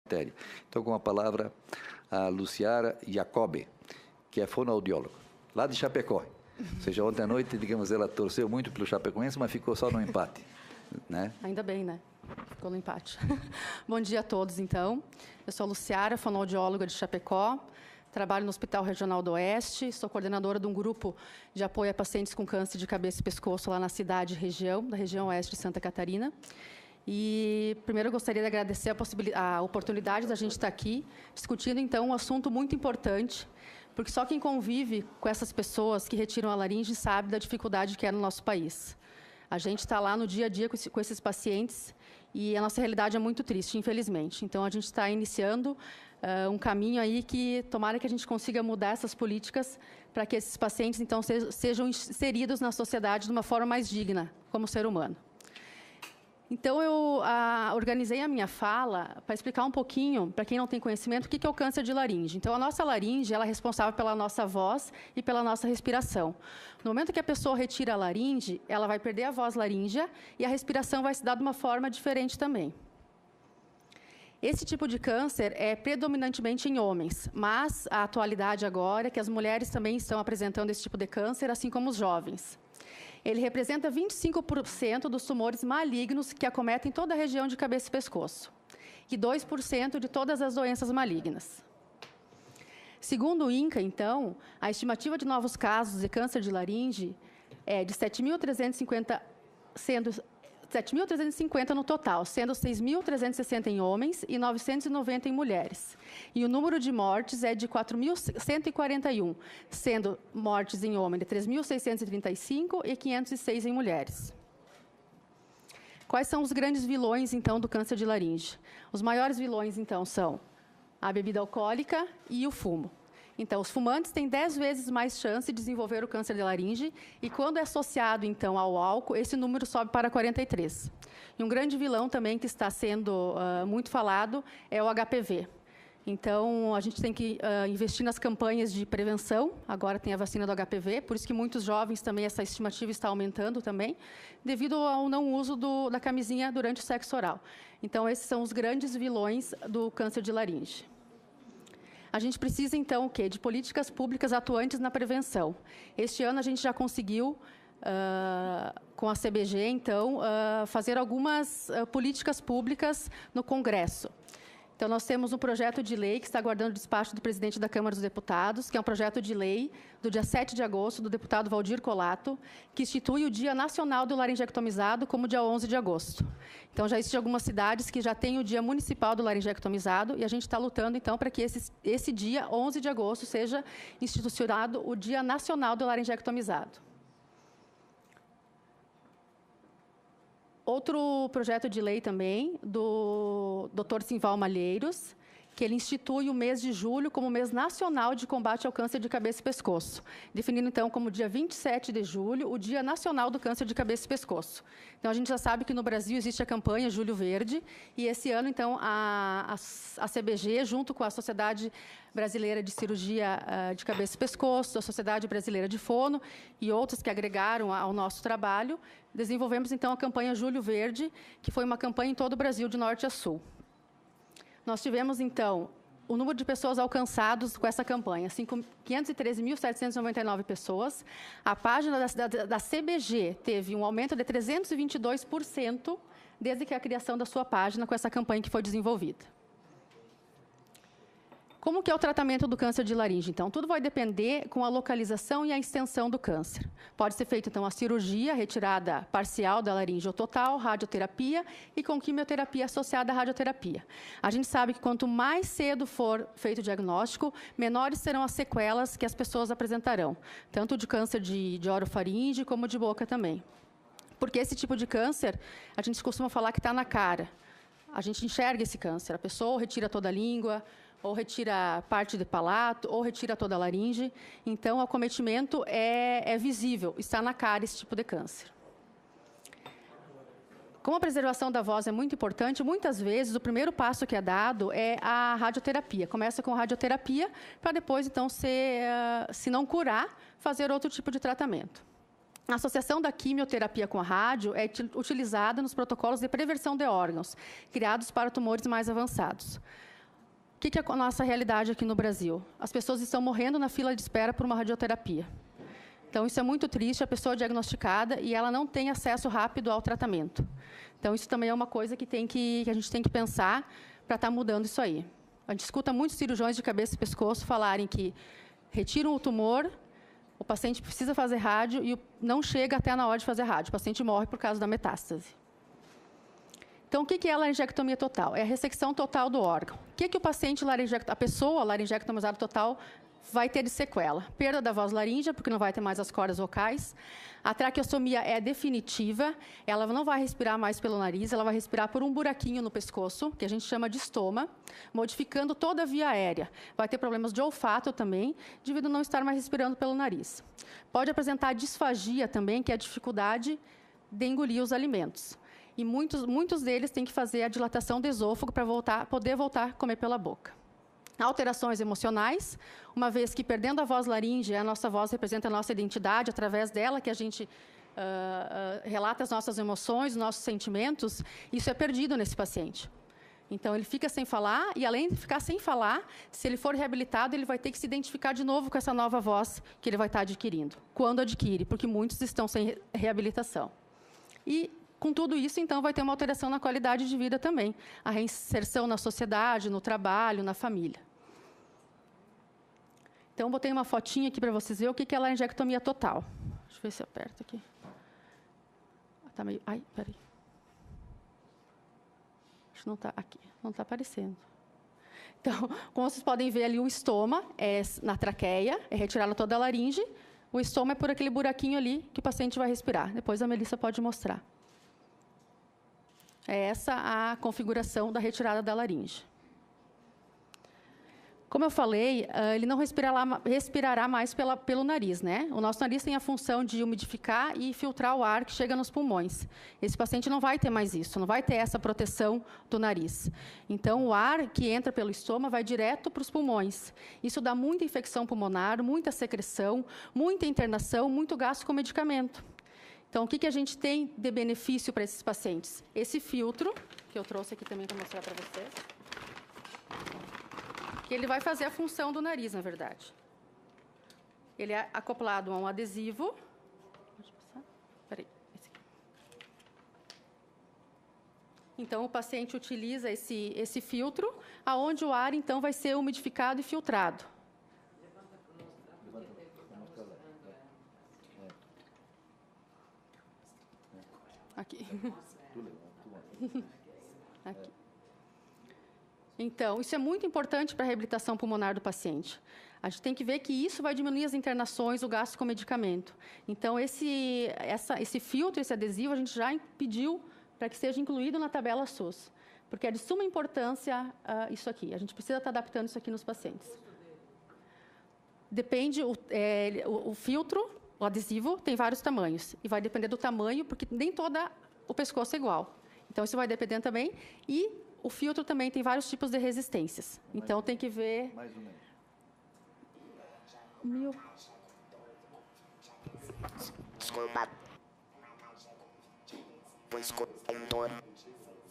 matéria. Então, com a palavra, a Luciara Jacobi, que é fonoaudióloga, lá de Chapecó. Ou seja, ontem à noite, digamos, ela torceu muito pelo Chapecoense, mas ficou só no empate, né? Ainda bem, né? Ficou no empate. Bom dia a todos, então. Eu sou a Luciara, fonoaudióloga de Chapecó. Trabalho no Hospital Regional do Oeste. Sou coordenadora de um grupo de apoio a pacientes com câncer de cabeça e pescoço lá na cidade e região, da região oeste de Santa Catarina. E, primeiro, eu gostaria de agradecer a oportunidade da gente estar aqui discutindo, então, um assunto muito importante, porque só quem convive com essas pessoas que retiram a laringe sabe da dificuldade que é no nosso país. A gente está lá no dia a dia com esses pacientes e a nossa realidade é muito triste, infelizmente. Então, a gente está iniciando um caminho aí que tomara que a gente consiga mudar essas políticas para que esses pacientes, então, sejam inseridos na sociedade de uma forma mais digna, como ser humano. Então, eu organizei a minha fala para explicar um pouquinho, para quem não tem conhecimento, o que é o câncer de laringe. Então, a nossa laringe ela é responsável pela nossa voz e pela nossa respiração. No momento que a pessoa retira a laringe, ela vai perder a voz laríngea e a respiração vai se dar de uma forma diferente também. Esse tipo de câncer é predominantemente em homens, mas a atualidade agora é que as mulheres também estão apresentando esse tipo de câncer, assim como os jovens. Ele representa 25% dos tumores malignos que acometem toda a região de cabeça e pescoço, e 2% de todas as doenças malignas. Segundo o INCA, então, a estimativa de novos casos de câncer de laringe é de 7.350, sendo 7.350 no total, sendo 6.360 em homens e 990 em mulheres. E o número de mortes é de 4.141, sendo mortes em homem de 3.635 e 506 em mulheres. Quais são os grandes vilões, então, do câncer de laringe? Os maiores vilões, então, são a bebida alcoólica e o fumo. Então, os fumantes têm 10 vezes mais chance de desenvolver o câncer de laringe e, quando é associado, então, ao álcool, esse número sobe para 43. E um grande vilão também que está sendo muito falado é o HPV. Então, a gente tem que investir nas campanhas de prevenção. Agora tem a vacina do HPV, por isso que muitos jovens também, essa estimativa está aumentando também, devido ao não uso da camisinha durante o sexo oral. Então, esses são os grandes vilões do câncer de laringe. A gente precisa, então, o quê? De políticas públicas atuantes na prevenção. Este ano, a gente já conseguiu, com a CBG, então, fazer algumas políticas públicas no Congresso. Então, nós temos um projeto de lei que está aguardando o despacho do presidente da Câmara dos Deputados, que é um projeto de lei do dia 7 de agosto, do deputado Valdir Colato, que institui o Dia Nacional do Laringectomizado como dia 11 de agosto. Então, já existem algumas cidades que já têm o Dia Municipal do Laringectomizado e a gente está lutando, então, para que esse dia, 11 de agosto, seja institucionado o Dia Nacional do Laringectomizado. Outro projeto de lei também, do Dr. Simval Malheiros, que ele institui o mês de julho como mês nacional de combate ao câncer de cabeça e pescoço, definindo, então, como dia 27 de julho, o Dia Nacional do Câncer de Cabeça e Pescoço. Então, a gente já sabe que no Brasil existe a campanha Julho Verde, e esse ano, então, a CBG, junto com a Sociedade Brasileira de Cirurgia de Cabeça e Pescoço, a Sociedade Brasileira de Fono e outras que agregaram ao nosso trabalho, desenvolvemos, então, a campanha Julho Verde, que foi uma campanha em todo o Brasil, de norte a sul. Nós tivemos, então, o número de pessoas alcançadas com essa campanha, 513.799 pessoas. A página da CBG teve um aumento de 322% desde que a criação da sua página com essa campanha que foi desenvolvida. Como que é o tratamento do câncer de laringe? Então, tudo vai depender com a localização e a extensão do câncer. Pode ser feita, então, a cirurgia, retirada parcial da laringe ou total, radioterapia e com quimioterapia associada à radioterapia. A gente sabe que quanto mais cedo for feito o diagnóstico, menores serão as sequelas que as pessoas apresentarão, tanto de câncer de orofaringe como de boca também. Porque esse tipo de câncer, a gente costuma falar que está na cara. A gente enxerga esse câncer, a pessoa retira toda a língua, ou retira parte do palato, ou retira toda a laringe. Então, o acometimento é visível, está na cara esse tipo de câncer. Como a preservação da voz é muito importante, muitas vezes o primeiro passo que é dado é a radioterapia. Começa com a radioterapia, para depois, então, se não curar, fazer outro tipo de tratamento. A associação da quimioterapia com a rádio é utilizada nos protocolos de prevenção de órgãos, criados para tumores mais avançados. O que é a nossa realidade aqui no Brasil? As pessoas estão morrendo na fila de espera por uma radioterapia. Então, isso é muito triste, a pessoa é diagnosticada e ela não tem acesso rápido ao tratamento. Então, isso também é uma coisa que a gente tem que pensar para estar mudando isso aí. A gente escuta muitos cirurgiões de cabeça e pescoço falarem que retiram o tumor, o paciente precisa fazer rádio e não chega até na hora de fazer rádio. O paciente morre por causa da metástase. Então, o que é a laringectomia total? É a ressecção total do órgão. O que o paciente a pessoa laringectomizada total vai ter de sequela? Perda da voz laríngea, porque não vai ter mais as cordas vocais. A traqueostomia é definitiva, ela não vai respirar mais pelo nariz, ela vai respirar por um buraquinho no pescoço, que a gente chama de estoma, modificando toda a via aérea. Vai ter problemas de olfato também, devido a não estar mais respirando pelo nariz. Pode apresentar disfagia também, que é a dificuldade de engolir os alimentos. E muitos deles têm que fazer a dilatação do esôfago para poder voltar a comer pela boca. Alterações emocionais, uma vez que, perdendo a voz laríngea, a nossa voz representa a nossa identidade, através dela que a gente relata as nossas emoções, os nossos sentimentos, isso é perdido nesse paciente. Então, ele fica sem falar, e além de ficar sem falar, se ele for reabilitado, ele vai ter que se identificar de novo com essa nova voz que ele vai estar adquirindo. Quando adquire, porque muitos estão sem reabilitação. E, com tudo isso, então, vai ter uma alteração na qualidade de vida também. A reinserção na sociedade, no trabalho, na família. Então, botei uma fotinha aqui para vocês verem o que é a laringectomia total. Deixa eu ver se eu aperto aqui. Está meio... Ai, peraí. Acho que não está aqui. Não está aparecendo. Então, como vocês podem ver ali, o estoma é na traqueia, é retirada toda a laringe. O estoma é por aquele buraquinho ali que o paciente vai respirar. Depois a Melissa pode mostrar. É essa a configuração da retirada da laringe. Como eu falei, ele não respirará mais pelo nariz, né? O nosso nariz tem a função de umidificar e filtrar o ar que chega nos pulmões. Esse paciente não vai ter mais isso, não vai ter essa proteção do nariz. Então, o ar que entra pelo estômago vai direto para os pulmões. Isso dá muita infecção pulmonar, muita secreção, muita internação, muito gasto com medicamento. Então, o que a gente tem de benefício para esses pacientes? Esse filtro, que eu trouxe aqui também para mostrar para vocês, que ele vai fazer a função do nariz, na verdade. Ele é acoplado a um adesivo. Pode passar? Peraí, esse aqui. Então, o paciente utiliza esse filtro, aonde o ar, então, vai ser umidificado e filtrado. Aqui. Aqui. Então, isso é muito importante para a reabilitação pulmonar do paciente. A gente tem que ver que isso vai diminuir as internações, o gasto com medicamento. Então, esse filtro, esse adesivo, a gente já pediu para que seja incluído na tabela SUS, porque é de suma importância isso aqui. A gente precisa estar adaptando isso aqui nos pacientes. Depende, o filtro, o adesivo, tem vários tamanhos. E vai depender do tamanho, porque nem todo o pescoço é igual. Então, isso vai dependendo também. E o filtro também tem vários tipos de resistências. Então, tem que ver... Mais ou menos. Desculpa. Pois contendor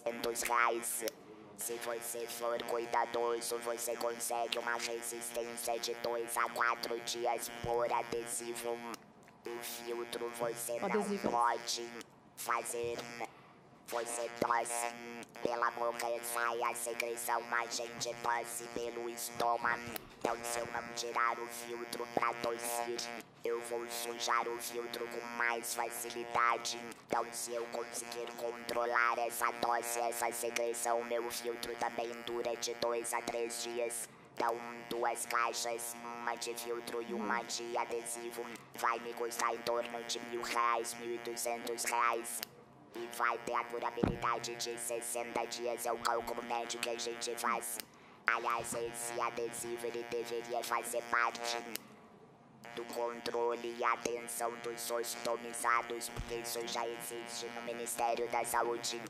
em R$2. Se você for cuidadoso, você consegue uma resistência de 2 a 4 dias por adesivo. O filtro você não pode fazer. Você tosse pela boca e sai a secreção, a gente tosse pelo estômago. Então, se eu não tirar o filtro pra tossir, eu vou sujar o filtro com mais facilidade. Então, se eu conseguir controlar essa tosse, essa secreção, meu filtro também dura de 2 a 3 dias. Então, 2 caixas, uma de filtro e uma de adesivo, vai me custar em torno de R$1.000, R$1.200. E vai ter a durabilidade de 60 dias, é o cálculo médio que a gente faz. Aliás, esse adesivo, ele deveria fazer parte do controle e atenção dos ostomizados, porque isso já existe no Ministério da Saúde.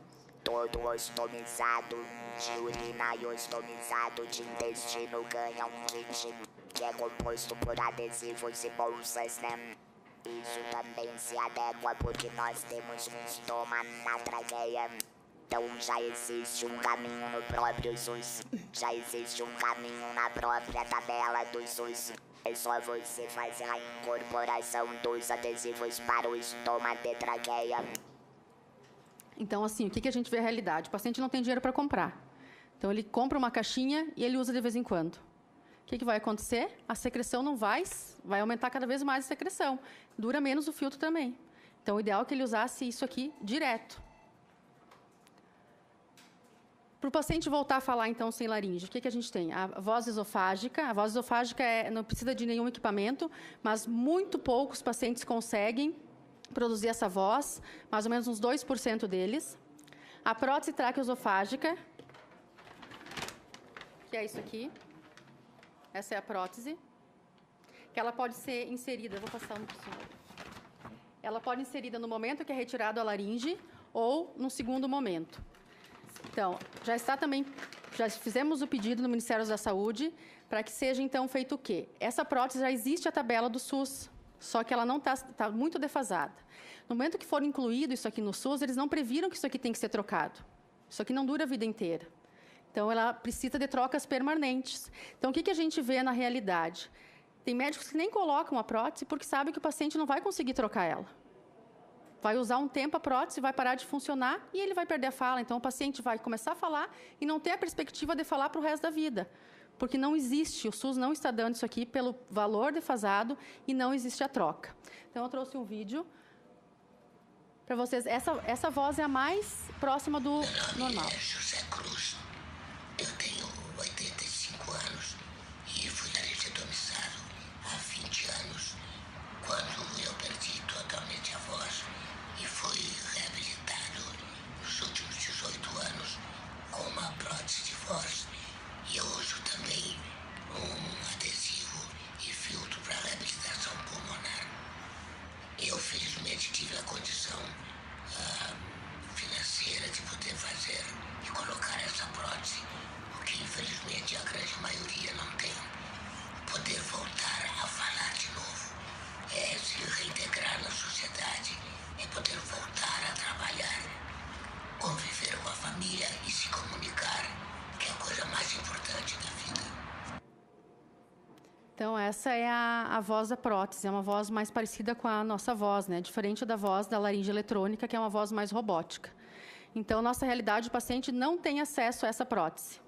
Todo ostomizado de urina e ostomizado de intestino ganha um kit, que é composto por adesivos e bolsas, né? Isso também se adequa porque nós temos um estômago na traqueia. Então já existe um caminho no próprio SUS. Já existe um caminho na própria tabela do SUS. É só você fazer a incorporação dos adesivos para o estômago de traqueia. Então, assim, o que a gente vê a realidade? O paciente não tem dinheiro para comprar. Então, ele compra uma caixinha e ele usa de vez em quando. O que vai acontecer? A secreção não vai aumentar cada vez mais a secreção. Dura menos o filtro também. Então, o ideal é que ele usasse isso aqui direto. Para o paciente voltar a falar, então, sem laringe, o que a gente tem? A voz esofágica. A voz esofágica não precisa de nenhum equipamento, mas muito poucos pacientes conseguem produzir essa voz, mais ou menos uns 2% deles. A prótese traqueoesofágica, que é isso aqui. Essa é a prótese, que ela pode ser inserida, vou passar um por cima. Ela pode ser inserida no momento que é retirado a laringe ou no segundo momento. Então, já fizemos o pedido no Ministério da Saúde para que seja, então, feito o quê? Essa prótese já existe a tabela do SUS, só que ela não está muito defasada. No momento que for incluído isso aqui no SUS, eles não previram que isso aqui tem que ser trocado. Isso aqui não dura a vida inteira. Então, ela precisa de trocas permanentes. Então, o que a gente vê na realidade? Tem médicos que nem colocam a prótese porque sabem que o paciente não vai conseguir trocar ela. Vai usar um tempo a prótese, vai parar de funcionar e ele vai perder a fala. Então, o paciente vai começar a falar e não ter a perspectiva de falar para o resto da vida. Porque não existe, o SUS não está dando isso aqui pelo valor defasado e não existe a troca. Então, eu trouxe um vídeo para vocês. Essa voz é a mais próxima do normal. José Cruz. Eu tenho 85 anos e fui laringetomizado há 20 anos, quando eu perdi totalmente a voz e fui reabilitado nos últimos 18 anos com uma prótese de voz. E eu uso também um adesivo e filtro para reabilitação pulmonar. Eu, felizmente, tive a condição financeira de poder fazer e colocar essa prótese, porque infelizmente a grande maioria não tem. Poder voltar a falar de novo é se reintegrar na sociedade, é poder voltar a trabalhar, conviver com a família e se comunicar, que é a coisa mais importante da vida. Então, essa é a voz da prótese, é uma voz mais parecida com a nossa voz, né? Diferente da voz da laringe eletrônica, que é uma voz mais robótica. Então, nossa realidade, o paciente não tem acesso a essa prótese.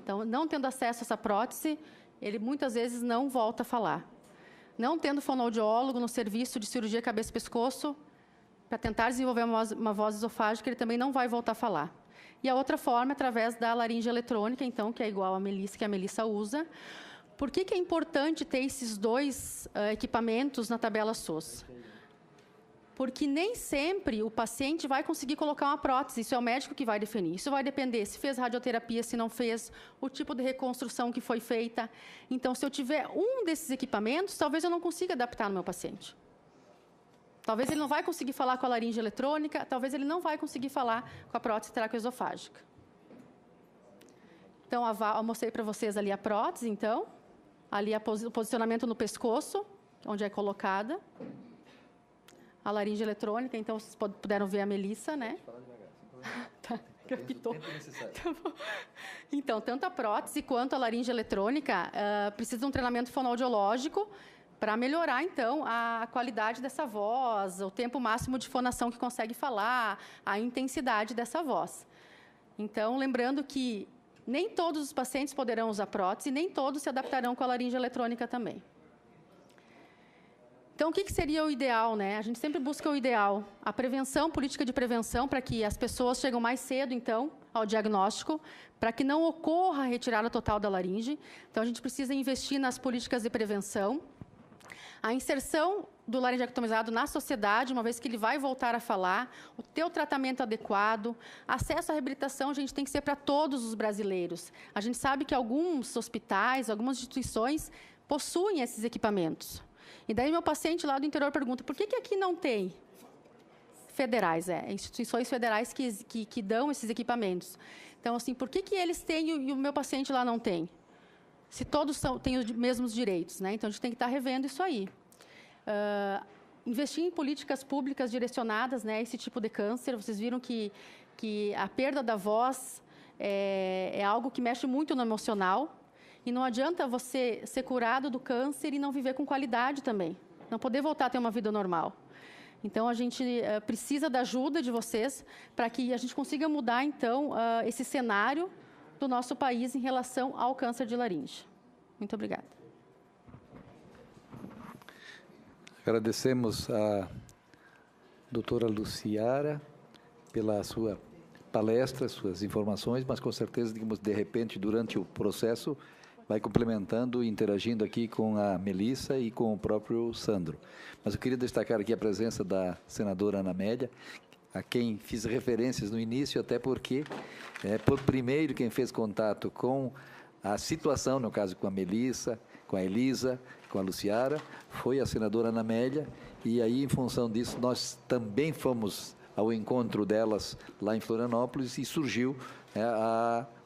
Então, não tendo acesso a essa prótese, ele muitas vezes não volta a falar. Não tendo fonoaudiólogo no serviço de cirurgia cabeça e pescoço, para tentar desenvolver uma voz esofágica, ele também não vai voltar a falar. E a outra forma, através da laringe eletrônica, então, que é igual a Melissa, que a Melissa usa. Por que é importante ter esses dois equipamentos na tabela SUS? Porque nem sempre o paciente vai conseguir colocar uma prótese, isso é o médico que vai definir. Isso vai depender se fez radioterapia, se não fez, o tipo de reconstrução que foi feita. Então, se eu tiver um desses equipamentos, talvez eu não consiga adaptar no meu paciente. Talvez ele não vai conseguir falar com a laringe eletrônica, talvez ele não vai conseguir falar com a prótese traqueoesofágica. Então, eu mostrei para vocês ali a prótese, então. Ali o posicionamento no pescoço, onde é colocada. A laringe eletrônica, então vocês puderam ver a Melissa, né? Tá, capitou. Então, tanto a prótese quanto a laringe eletrônica precisam de um treinamento fonoaudiológico para melhorar, então, a qualidade dessa voz, o tempo máximo de fonação que consegue falar, a intensidade dessa voz. Então, lembrando que nem todos os pacientes poderão usar prótese, nem todos se adaptarão com a laringe eletrônica também. Então, o que seria o ideal, né? A gente sempre busca o ideal. A prevenção, política de prevenção, para que as pessoas cheguem mais cedo, então, ao diagnóstico, para que não ocorra a retirada total da laringe. Então, a gente precisa investir nas políticas de prevenção. A inserção do laringectomizado na sociedade, uma vez que ele vai voltar a falar, o teu tratamento adequado, acesso à reabilitação, a gente tem que ser para todos os brasileiros. A gente sabe que alguns hospitais, algumas instituições possuem esses equipamentos. E daí meu paciente lá do interior pergunta, por que aqui não tem? Federais, instituições federais que dão esses equipamentos. Então, assim, por que eles têm e o meu paciente lá não tem? Se todos têm os mesmos direitos, né? Então, a gente tem que estar revendo isso aí. Investir em políticas públicas direcionadas, né, a esse tipo de câncer. Vocês viram que que a perda da voz é algo que mexe muito no emocional, e não adianta você ser curado do câncer e não viver com qualidade também, não poder voltar a ter uma vida normal. Então, a gente precisa da ajuda de vocês para que a gente consiga mudar, então, esse cenário do nosso país em relação ao câncer de laringe. Muito obrigada. Agradecemos a doutora Luciara pela sua palestra, suas informações, mas com certeza, digamos, de repente, durante o processo, vai complementando e interagindo aqui com a Melissa e com o próprio Sandro. Mas eu queria destacar aqui a presença da senadora Ana Amélia, a quem fiz referências no início, até porque, por primeiro, quem fez contato com a situação, no caso com a Melissa, com a Elisa, com a Luciara, foi a senadora Ana Amélia, e aí, em função disso, nós também fomos ao encontro delas lá em Florianópolis e surgiu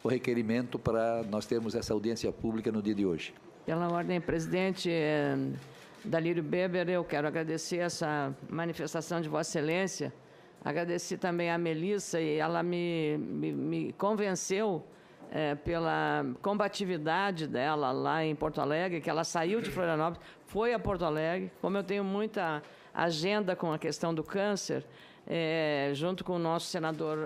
o requerimento para nós termos essa audiência pública no dia de hoje. Pela ordem, presidente Dalírio Beber, eu quero agradecer essa manifestação de Vossa Excelência, agradecer também a Melissa, e ela me convenceu pela combatividade dela lá em Porto Alegre, que ela saiu de Florianópolis, foi a Porto Alegre. Como eu tenho muita agenda com a questão do câncer, junto com o nosso senador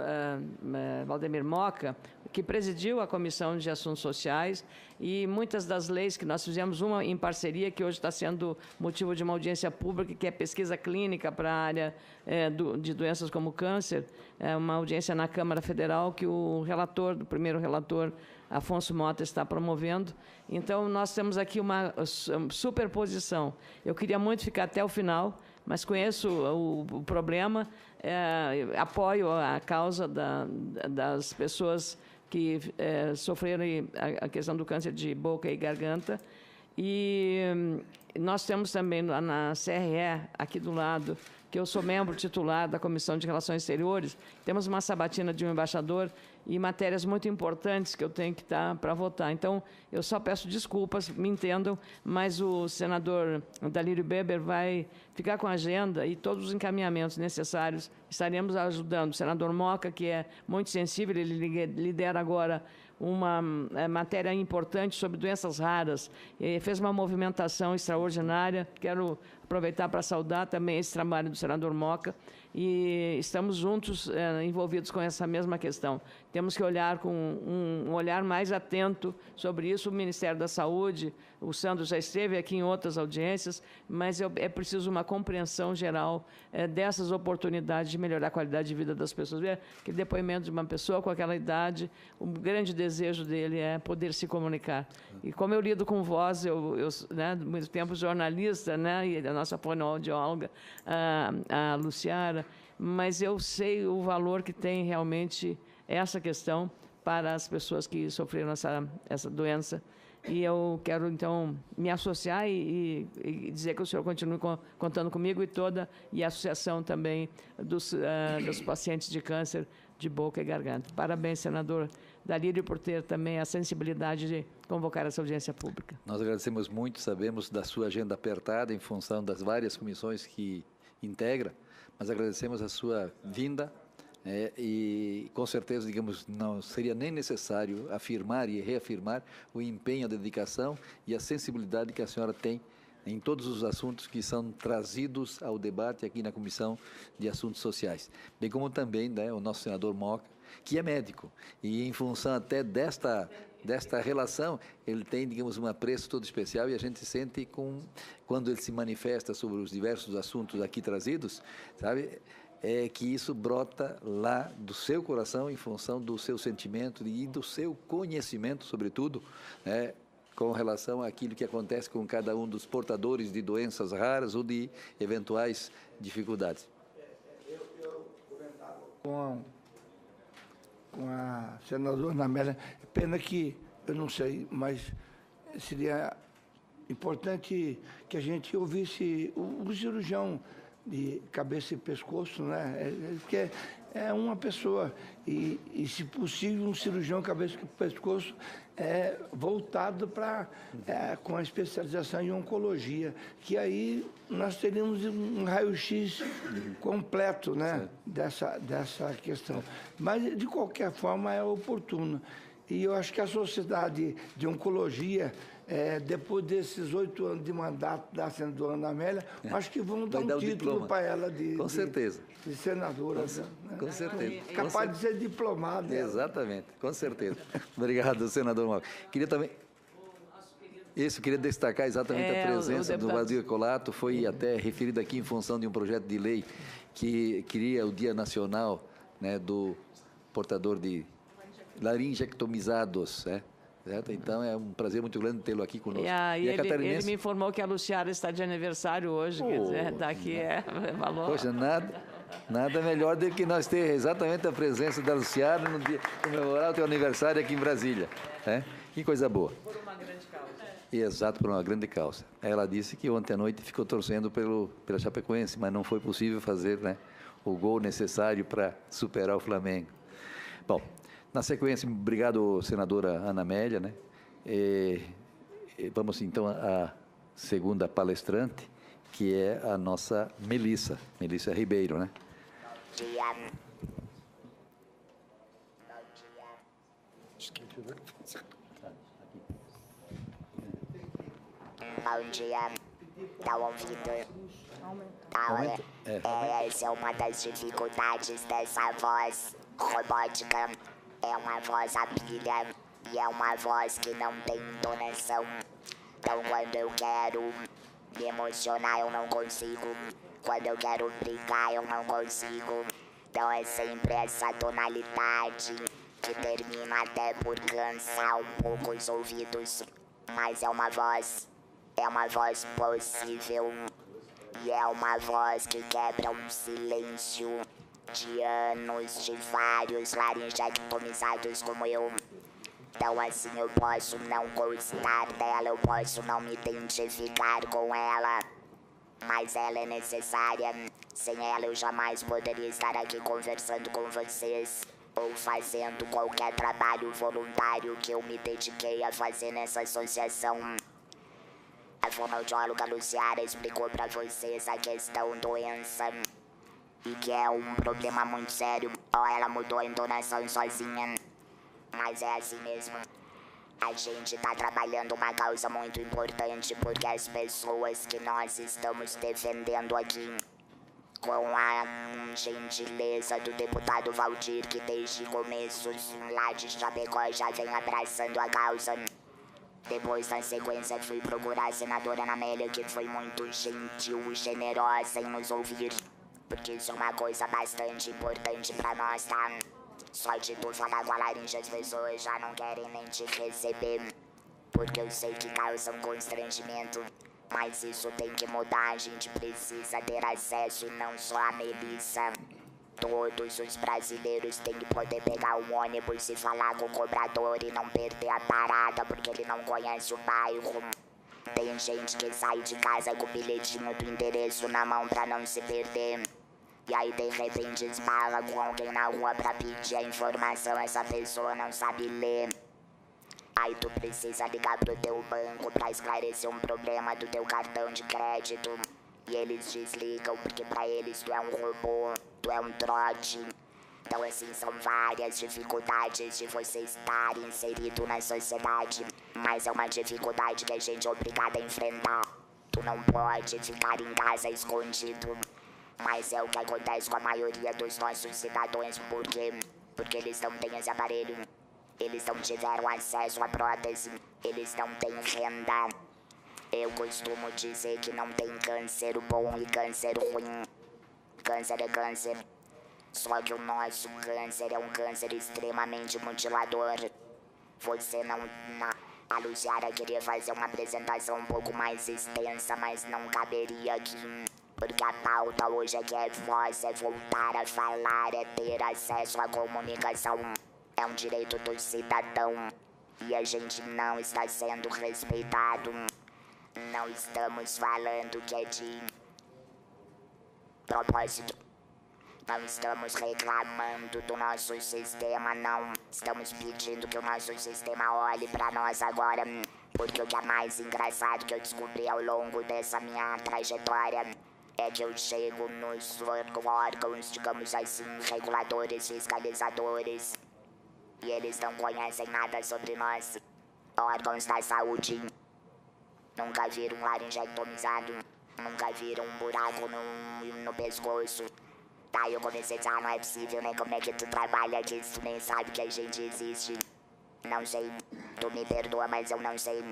Valdemir Moca, que presidiu a Comissão de Assuntos Sociais, e muitas das leis que nós fizemos, uma em parceria, que hoje está sendo motivo de uma audiência pública, que é pesquisa clínica para a área de doenças como câncer, uma audiência na Câmara Federal que o primeiro relator, Afonso Mota, está promovendo. Então, nós temos aqui uma superposição. Eu queria muito ficar até o final, mas conheço o problema, apoio a causa das pessoas que sofreram a questão do câncer de boca e garganta. E nós temos também na CRE, aqui do lado, que eu sou membro titular da Comissão de Relações Exteriores, temos uma sabatina de um embaixador e matérias muito importantes que eu tenho que estar para votar. Então, eu só peço desculpas, me entendam, mas o senador Dalírio Beber vai ficar com a agenda e todos os encaminhamentos necessários estaremos ajudando. O senador Moca, que é muito sensível, ele lidera agora uma matéria importante sobre doenças raras, fez uma movimentação extraordinária. Quero aproveitar para saudar também esse trabalho do senador Moca, e estamos juntos envolvidos com essa mesma questão. Temos que olhar com um olhar mais atento sobre isso. O Ministério da Saúde, o Sandro já esteve aqui em outras audiências, mas é preciso uma compreensão geral dessas oportunidades de melhorar a qualidade de vida das pessoas. Aquele depoimento de uma pessoa com aquela idade, o grande desejo dele é poder se comunicar. E como eu lido com voz, eu muito tempo jornalista, e a nossa fonoaudióloga, a Luciara, mas eu sei o valor que tem realmente essa questão para as pessoas que sofreram essa doença. E eu quero, então, me associar e dizer que o senhor continue contando comigo e a associação também dos pacientes de câncer de boca e garganta. Parabéns, senador Dalírio, por ter também a sensibilidade de convocar essa audiência pública. Nós agradecemos muito, sabemos da sua agenda apertada em função das várias comissões que integra, mas agradecemos a sua vinda, e com certeza, digamos, não seria nem necessário afirmar e reafirmar o empenho, a dedicação e a sensibilidade que a senhora tem em todos os assuntos que são trazidos ao debate aqui na Comissão de Assuntos Sociais, bem como também o nosso senador Moca, que é médico, e em função até desta relação, ele tem, digamos, um apreço todo especial, e a gente sente quando ele se manifesta sobre os diversos assuntos aqui trazidos, sabe, que isso brota lá do seu coração, em função do seu sentimento e do seu conhecimento, sobretudo, com relação àquilo que acontece com cada um dos portadores de doenças raras ou de eventuais dificuldades. Eu comentava com a senadora Ana Amélia, pena que, eu não sei, mas seria importante que a gente ouvisse o cirurgião de cabeça e pescoço, porque é uma pessoa. E se possível, um cirurgião cabeça e pescoço voltado para com a especialização em oncologia, que aí nós teríamos um raio-x completo, né, dessa questão. Mas, de qualquer forma, é oportuno. E eu acho que a Sociedade de Oncologia, depois desses 8 anos de mandato da senadora Ana Amélia, acho que vão dar um título para ela com certeza. De senadora. Com certeza. Capaz de ser diplomada. Exatamente, com certeza. Obrigado, senador Mauro. Queria também... queria destacar exatamente a presença do Valdir Colato, foi até referido aqui em função de um projeto de lei que cria o Dia Nacional, né, do portador de laringectomizados, certo? Então, é um prazer muito grande tê-lo aqui conosco. Ele me informou que a Luciara está de aniversário hoje, quer dizer, daqui valor. Poxa, nada melhor do que nós ter exatamente a presença da Luciara no dia comemorar o teu aniversário aqui em Brasília. Que coisa boa. Por uma grande causa. Exato, por uma grande causa. Ela disse que ontem à noite ficou torcendo pela Chapecoense, mas não foi possível fazer, né, o gol necessário para superar o Flamengo. Bom, na sequência, obrigado, senadora Ana Amélia, né? Vamos então à segunda palestrante, que é a nossa Melissa Ribeiro, né? Bom dia. Tá ouvindo? Essa é uma das dificuldades dessa voz robótica. É uma voz a pilha e é uma voz que não tem entonação. Então, quando eu quero me emocionar, eu não consigo. Quando eu quero brigar, eu não consigo. Então, é sempre essa tonalidade que termina até por cansar um pouco os ouvidos. Mas é uma voz possível. E é uma voz que quebra um silêncio de anos de vários laringectomizados como eu. Então, assim, eu posso não gostar dela, eu posso não me identificar com ela, mas ela é necessária. Sem ela, eu jamais poderia estar aqui conversando com vocês ou fazendo qualquer trabalho voluntário que eu me dediquei a fazer nessa associação. A fonoaudióloga Luciara explicou para vocês a questão doença e que é um problema muito sério. Ela mudou a entonação sozinha, mas é assim mesmo. A gente tá trabalhando uma causa muito importante porque as pessoas que nós estamos defendendo aqui, com a gentileza do deputado Valdir, que desde começos lá de Chapecó já vem abraçando a causa. Depois, na sequência, fui procurar a senadora Ana Amélia, que foi muito gentil e generosa em nos ouvir, porque isso é uma coisa bastante importante pra nós, tá? Só de tu falar com a laringe, as pessoas já não querem nem te receber, porque eu sei que causa um constrangimento. Mas isso tem que mudar, a gente precisa ter acesso, e não só a Melissa. Todos os brasileiros têm que poder pegar um ônibus e falar com o cobrador e não perder a parada porque ele não conhece o bairro. Tem gente que sai de casa com o bilhetinho do endereço na mão pra não se perder. E aí de repente esbala com alguém na rua pra pedir a informação, essa pessoa não sabe ler. Aí tu precisa ligar pro teu banco pra esclarecer um problema do teu cartão de crédito. E eles desligam porque pra eles tu é um robô, tu é um trote. Então assim, são várias dificuldades de você estar inserido na sociedade. Mas é uma dificuldade que a gente é obrigado a enfrentar. Tu não pode ficar em casa escondido. Mas é o que acontece com a maioria dos nossos cidadãos. Por quê? Porque eles não têm esse aparelho. Eles não tiveram acesso à prótese. Eles não têm renda. Eu costumo dizer que não tem câncer bom e câncer ruim. Câncer é câncer. Só que o nosso câncer é um câncer extremamente mutilador. Você não... A Luciara queria fazer uma apresentação um pouco mais extensa, mas não caberia aqui. Porque a pauta hoje é que é voz, é voltar a falar, é ter acesso à comunicação. É um direito do cidadão. E a gente não está sendo respeitado. Não estamos falando que é de propósito. Não estamos reclamando do nosso sistema, não. Estamos pedindo que o nosso sistema olhe pra nós agora. Porque o que é mais engraçado que eu descobri ao longo dessa minha trajetória é que eu chego nos órgãos, digamos assim, reguladores, fiscalizadores, e eles não conhecem nada sobre nós. Órgãos da saúde nunca viram um laringectomizado, nunca viram um buraco no pescoço. Daí eu comecei a dizer, não é possível, né? Como é que tu trabalha disso? Tu nem sabe que a gente existe. Não sei, tu me perdoa, mas eu não sei.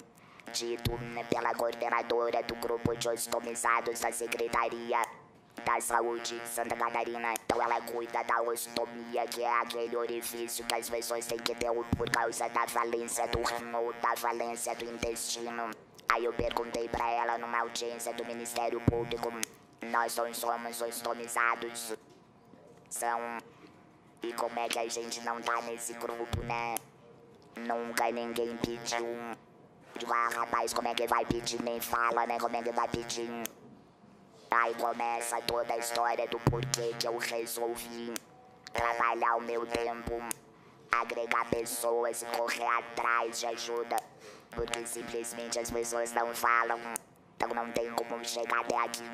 Dito pela coordenadora do grupo de ostomizados da Secretaria da Saúde de Santa Catarina. Então ela cuida da ostomia, que é aquele orifício que as pessoas têm que ter por causa da falência do rim ou da falência do intestino. Aí eu perguntei pra ela numa audiência do Ministério Público, nós não somos ostomizados? São. E como é que a gente não tá nesse grupo, né? Nunca ninguém pediu. Digo, rapaz, como é que vai pedir? Nem fala, né? Como é que vai pedir? Aí começa toda a história do porquê que eu resolvi trabalhar o meu tempo, agregar pessoas e correr atrás de ajuda. Porque simplesmente as pessoas não falam, então não tem como chegar até aqui.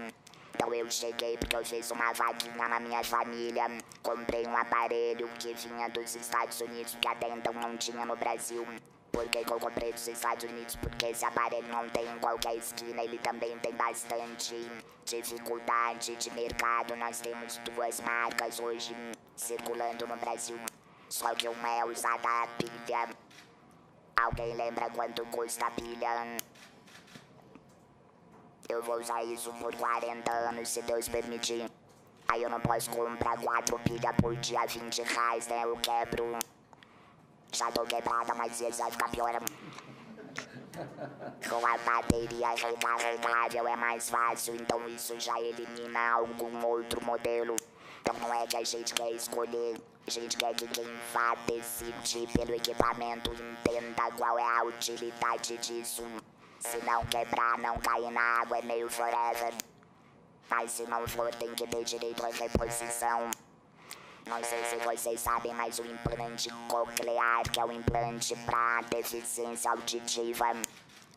Então eu cheguei porque eu fiz uma vaquinha na minha família, comprei um aparelho que vinha dos Estados Unidos, que até então não tinha no Brasil. Por que eu comprei dos Estados Unidos? Porque esse aparelho não tem em qualquer esquina, ele também tem bastante dificuldade de mercado. Nós temos 2 marcas hoje circulando no Brasil, só que uma é usada a pilha. Alguém lembra quanto custa a pilha? Eu vou usar isso por 40 anos, se Deus permitir. Aí eu não posso comprar 4 pilhas por dia, R$20, né? Eu quebro. Já tô quebrada, mas isso vai ficar pior. Com a bateria recarregável é mais fácil, então isso já elimina algum outro modelo. Então não é que a gente quer escolher, a gente quer que quem vá decidir pelo equipamento entenda qual é a utilidade disso. Se não quebrar, não cair na água, é meio forever. Mas se não for, tem que ter direito à reposição. Não sei se vocês sabem, mas o implante coclear, que é o implante para deficiência auditiva,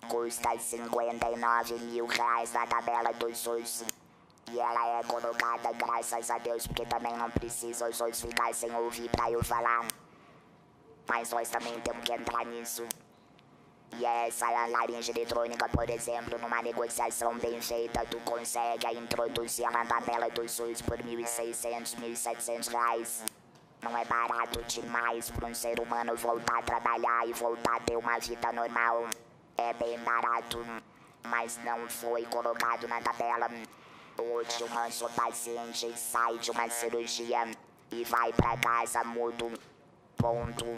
custa R$59 mil na tabela do SUS. E ela é colocada, graças a Deus, porque também não precisa os outros ficar sem ouvir pra eu falar. Mas nós também temos que entrar nisso. E essa laringe eletrônica, por exemplo, numa negociação bem feita, tu consegue introduzir na tabela do SUS por R$1.600, R$1.700. Não é barato demais para um ser humano voltar a trabalhar e voltar a ter uma vida normal. É bem barato, mas não foi colocado na tabela. Hoje o nosso paciente sai de uma cirurgia e vai pra casa mudo. Ponto.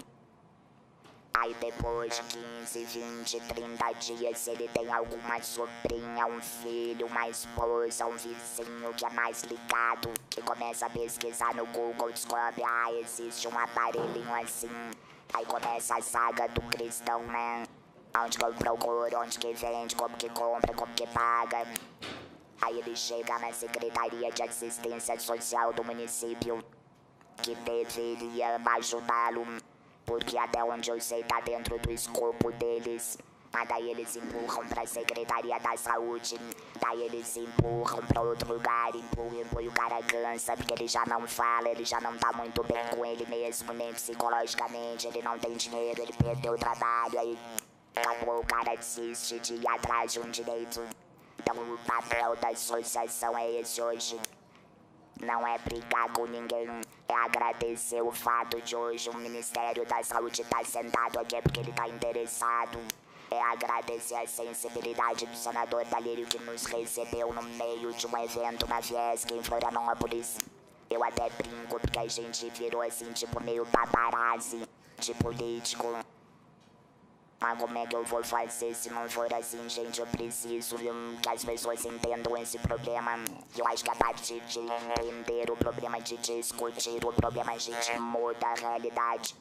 Aí depois de 15, 20, 30 dias, se ele tem alguma sobrinha, um filho, uma esposa, um vizinho que é mais ligado, que começa a pesquisar no Google, descobre, existe um aparelhinho assim. Aí começa a saga do cristão, né? Onde que eu procuro, onde que vende, como que compra, como que paga. Aí ele chega na Secretaria de Assistência Social do município, que deveria ajudá-lo, porque até onde eu sei tá dentro do escopo deles. Mas daí eles empurram pra Secretaria da Saúde, daí eles empurram pra outro lugar, empurram, o cara cansa, porque ele já não fala, ele já não tá muito bem com ele mesmo, nem psicologicamente, ele não tem dinheiro, ele perdeu o trabalho, aí acabou, o cara desiste de ir atrás de um direito. Então o papel da associação é esse hoje. Não é brigar com ninguém, é agradecer o fato de hoje o Ministério da Saúde estar sentado aqui porque ele está interessado. É agradecer a sensibilidade do senador Dalírio, que nos recebeu no meio de um evento na Fiesc em Florianópolis. Eu até brinco porque a gente virou assim, tipo meio paparazzi de político. Mas como é que eu vou fazer se não for assim, gente? Eu preciso que as pessoas entendam esse problema. Eu acho que a partir de entender o problema, de discutir o problema, a gente muda a realidade.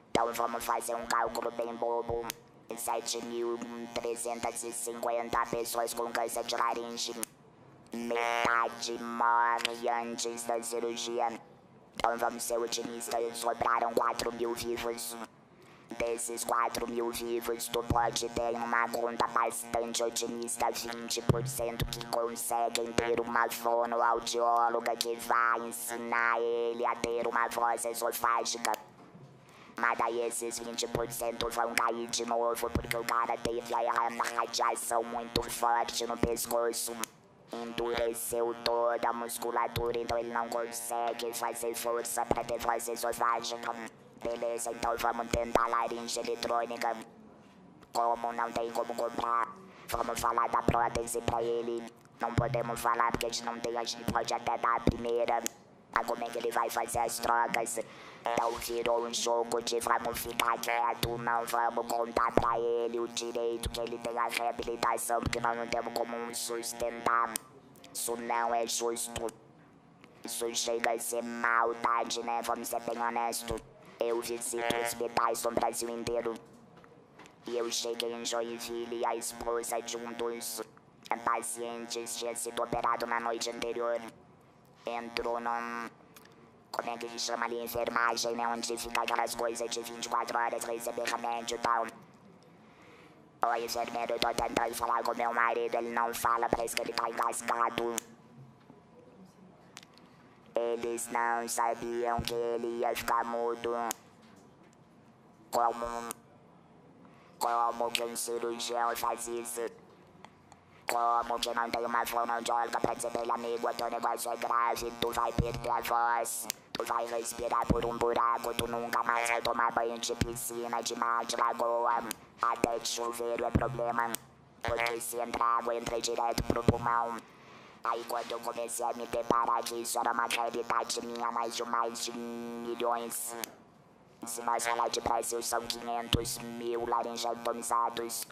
Então vamos fazer um cálculo bem bobo. 7.350 pessoas com câncer de laringe. Metade morre antes da cirurgia. Então vamos ser otimistas, sobraram 4.000 vivos. Desses 4.000 vivos, tu pode ter uma conta bastante otimista, 20% que conseguem ter uma fonoaudióloga que vai ensinar ele a ter uma voz esofágica. Mas daí esses 20% vão cair de novo, porque o cara teve uma radiação muito forte no pescoço. Endureceu toda a musculatura, então ele não consegue fazer força pra ter voz esofágica. Beleza, então vamos tentar laringe eletrônica. Como não tem como comprar, vamos falar da prótese pra ele. Não podemos falar porque a gente não tem, a gente pode até dar a primeira. Mas como é que ele vai fazer as trocas? Então virou um jogo de vamos ficar quieto, não vamos contar pra ele o direito que ele tem a reabilitação, porque nós não temos como sustentar. Isso não é justo. Isso chega a ser maldade, né? Vamos ser bem honestos. Eu visito hospitais no Brasil inteiro. E eu cheguei em Joinville e a esposa de um dos pacientes tinha sido operado na noite anterior. Entrou num... Como é que se chama ali? Enfermagem, né? Onde fica aquelas coisas de 24 horas, receber remédio e tal. O enfermeiro, eu tô tentando falar com meu marido, ele não fala, parece que ele tá engasgado. Eles não sabiam que ele ia ficar mudo. Como que um cirurgião faz isso? Como que não tem uma fonoaudióloga pra dizer pra ele, amigo, o teu negócio é grave, tu vai perder a voz, tu vai respirar por um buraco, tu nunca mais vai tomar banho de piscina, de mar, de lagoa, até de chuveiro é problema, porque se entrar água entra direto pro pulmão. Aí quando eu comecei a me deparar que isso era uma realidade minha, mais de milhões. Se nós falar de Brasil, são 500 mil laringectomizados.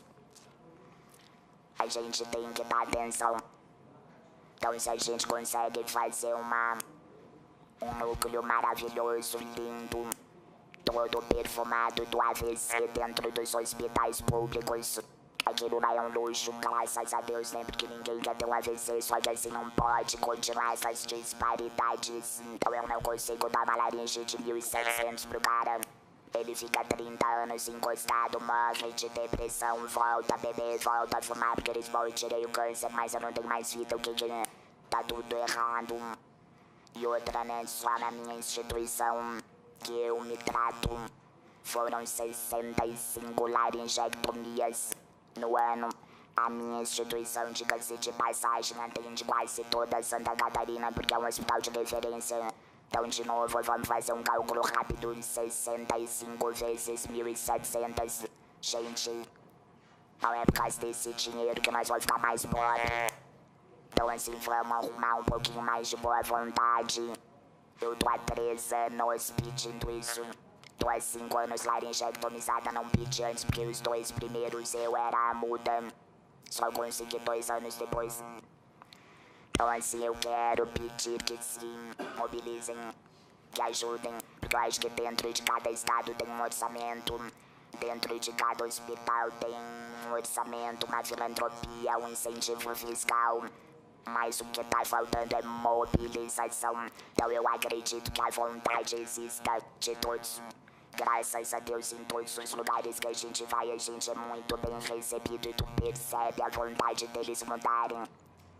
A gente tem que dar atenção. Então se a gente consegue fazer um núcleo maravilhoso, lindo, todo perfumado do AVC dentro dos hospitais públicos, aquilo lá é um luxo, graças a Deus, né? Porque ninguém quer ter um AVC, só que assim não pode continuar essas disparidades. Então eu não consigo dar uma laringe de 1.600 pro cara. Ele fica 30 anos encostado, morre de depressão, volta a beber, volta a fumar, porque eles vão e tirei o câncer, mas eu não tenho mais vida, o que é? Tá tudo errado. E outra, né, só na minha instituição que eu me trato, foram 65 laringectomias no ano. A minha instituição, diga-se de passagem, atende quase toda Santa Catarina, porque é um hospital de referência. Então, de novo, vamos fazer um cálculo rápido, 65 vezes 1.700. Gente, não é por causa desse dinheiro que nós vamos ficar mais pobres. Então, assim, vamos arrumar um pouquinho mais de boa vontade. Eu tô há 3 anos pedindo isso. Tô há 5 anos laringectomizada, não pedi antes, porque os 2 primeiros eu era muda. Só consegui 2 anos depois. Então assim, eu quero pedir que se mobilizem, que ajudem, porque eu acho que dentro de cada estado tem um orçamento, dentro de cada hospital tem um orçamento, uma filantropia, um incentivo fiscal, mas o que tá faltando é mobilização. Então eu acredito que a vontade exista de todos. Graças a Deus, em todos os lugares que a gente vai, a gente é muito bem recebido e tu percebe a vontade deles mudarem.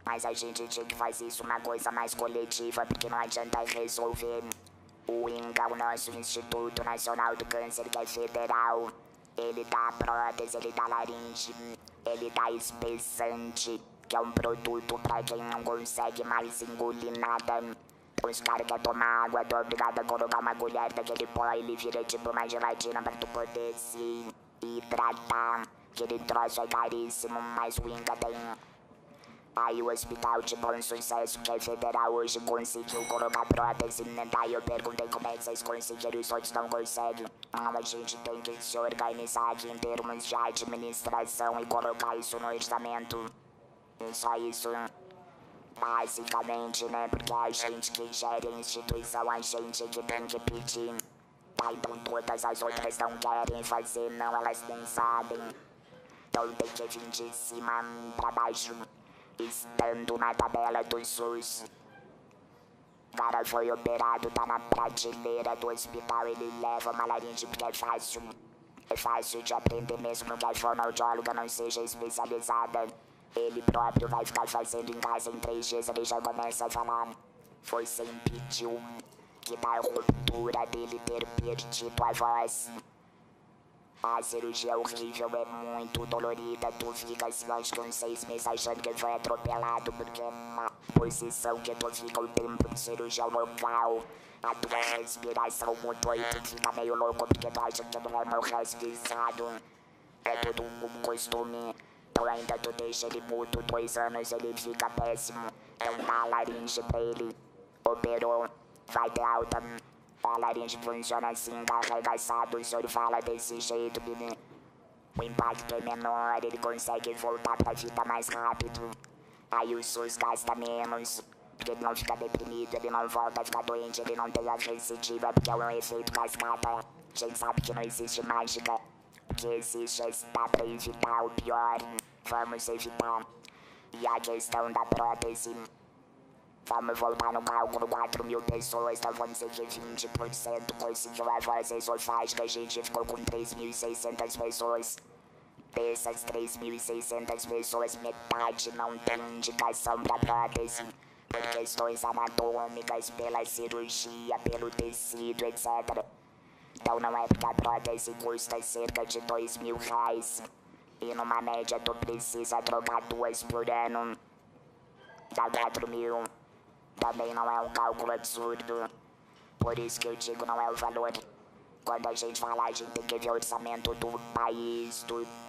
Mas a gente tinha que fazer isso uma coisa mais coletiva, porque não adianta resolver. O INCA, o nosso Instituto Nacional do Câncer, que é federal, ele dá prótese, ele dá laringe, ele dá espessante, que é um produto pra quem não consegue mais engolir nada. Então, os caras querem tomar água, tô obrigado a colocar uma colher daquele pó e ele vira tipo uma gelatina pra tu poder se hidratar. Aquele troço é caríssimo, mas o INCA tem. Aí o hospital de Bom Sucesso, que é federal, hoje conseguiu colocar prótese, né? Daí eu perguntei como é que vocês conseguiram e os outros não conseguem. A gente tem que se organizar aqui em termos de administração e colocar isso no orçamento. E só isso, basicamente, né? Porque a gente que gere a instituição, a gente que tem que pedir. Tá, então todas as outras não querem fazer, não, elas nem sabem. Então tem que vir de cima pra baixo. estando na tabela do SUS. O cara foi operado, tá na prateleira do hospital, ele leva uma laringe porque é fácil. É fácil de aprender mesmo que a fonoaudióloga não seja especializada. Ele próprio vai ficar fazendo em casa em 3 dias, ele já começa a falar. Você impediu que da ruptura dele ter perdido a voz. A cirurgia é horrível, é muito dolorida. Tu fica assim, acho que uns 6 meses achando que foi atropelado, porque é uma posição que tu fica o tempo de cirurgia local. A tua respiração mudou e tu fica meio louco, porque tu acha que tu vai morrer asfixiado. É tudo um costume. Então ainda tu deixa ele mudo 2 anos, ele fica péssimo. Então dá a laringe pra ele. Operou, vai ter alta. A laringe funciona assim, tá arregaçado. O senhor fala desse jeito, bebê. O impacto é menor, ele consegue voltar pra vida mais rápido. Aí o SUS gasta menos, porque ele não fica deprimido, ele não volta a ficar doente, ele não tem a recidiva, porque é um efeito cascata. A gente sabe que não existe mágica. O que existe é dá pra evitar o pior. Vamos evitar. E a questão da prótese. Vamos voltar no cálculo, 4.000 pessoas, então vamos dizer que 20% conseguiu a voz esofágica, a gente ficou com 3.600 pessoas. Dessas 3.600 pessoas, metade não tem indicação pra prótese, por questões anatômicas, pela cirurgia, pelo tecido, etc. Então não é porque a prótese custa cerca de R$2.000, e numa média tu precisa trocar 2 por ano, dá 4.000. Também não é um cálculo absurdo. Por isso que eu digo, não é o valor. Quando a gente fala, a gente tem que ver o orçamento do país,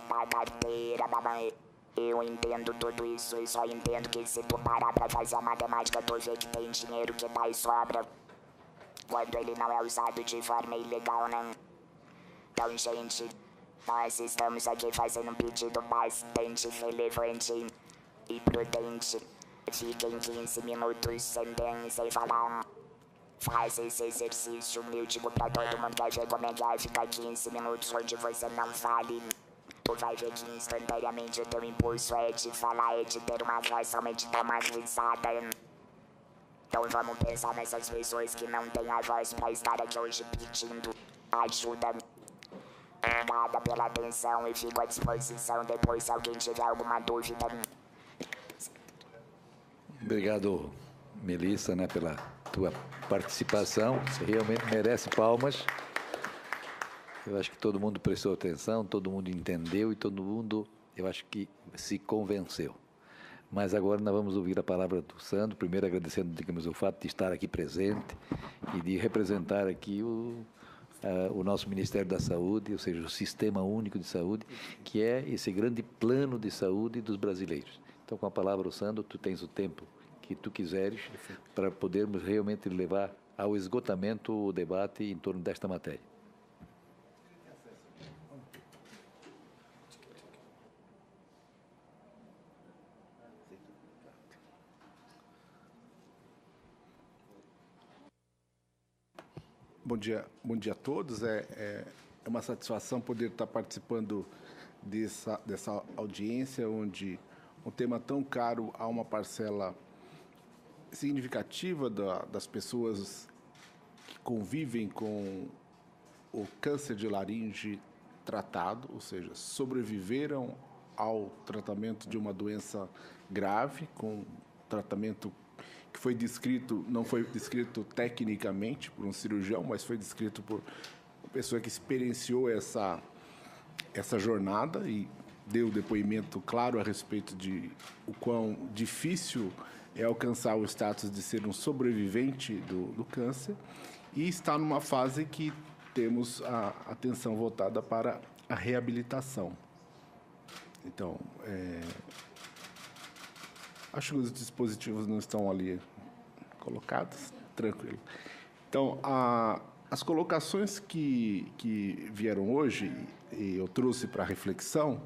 da carteira, babá. Eu entendo tudo isso e só entendo que se tu parar pra fazer a matemática, tu vê que tem dinheiro que dá e sobra. Quando ele não é usado de forma ilegal, né? Então, gente, nós estamos aqui fazendo um pedido bastante relevante e prudente. Fiquem 15 minutos sem falar. Faz esse exercício, eu digo pra todo mundo que vai ver como é que é ficar 15 minutos onde você não fale. Tu vai ver que instantaneamente o teu impulso é de falar, é de ter uma reação, é de dar uma risada. Então vamos pensar nessas pessoas que não têm a voz pra estar aqui hoje pedindo ajuda. Obrigada pela atenção e fico à disposição depois se alguém tiver alguma dúvida. Obrigado, Melissa, né, pela tua participação. Você realmente merece palmas. Eu acho que todo mundo prestou atenção, todo mundo entendeu e todo mundo, eu acho que se convenceu. Mas agora nós vamos ouvir a palavra do Sandro, primeiro agradecendo, digamos, o fato de estar aqui presente e de representar aqui o nosso Ministério da Saúde, ou seja, o Sistema Único de Saúde, que é esse grande plano de saúde dos brasileiros. Então, com a palavra, o Sandro, tu tens o tempo que tu quiseres para podermos realmente levar ao esgotamento o debate em torno desta matéria. Bom dia a todos. É uma satisfação poder estar participando dessa audiência, onde um tema tão caro a uma parcela significativa das pessoas que convivem com o câncer de laringe tratado, ou seja, sobreviveram ao tratamento de uma doença grave, com tratamento que foi descrito, não foi descrito tecnicamente por um cirurgião, mas foi descrito por uma pessoa que experienciou essa jornada e deu depoimento claro a respeito de o quão difícil é alcançar o status de ser um sobrevivente do câncer, e está numa fase que temos a atenção voltada para a reabilitação. Então, acho que os dispositivos não estão ali colocados, tranquilo. Então, as colocações que vieram hoje, e eu trouxe para reflexão,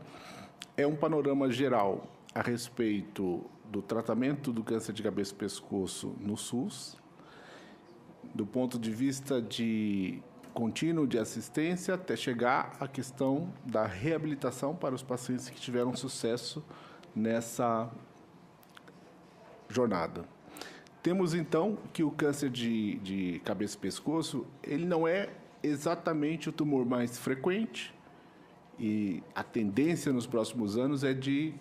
é um panorama geral a respeito do tratamento do câncer de cabeça e pescoço no SUS, do ponto de vista de contínuo de assistência até chegar à questão da reabilitação para os pacientes que tiveram sucesso nessa jornada. Temos, então, que o câncer de cabeça e pescoço, ele não é exatamente o tumor mais frequente, e a tendência nos próximos anos é de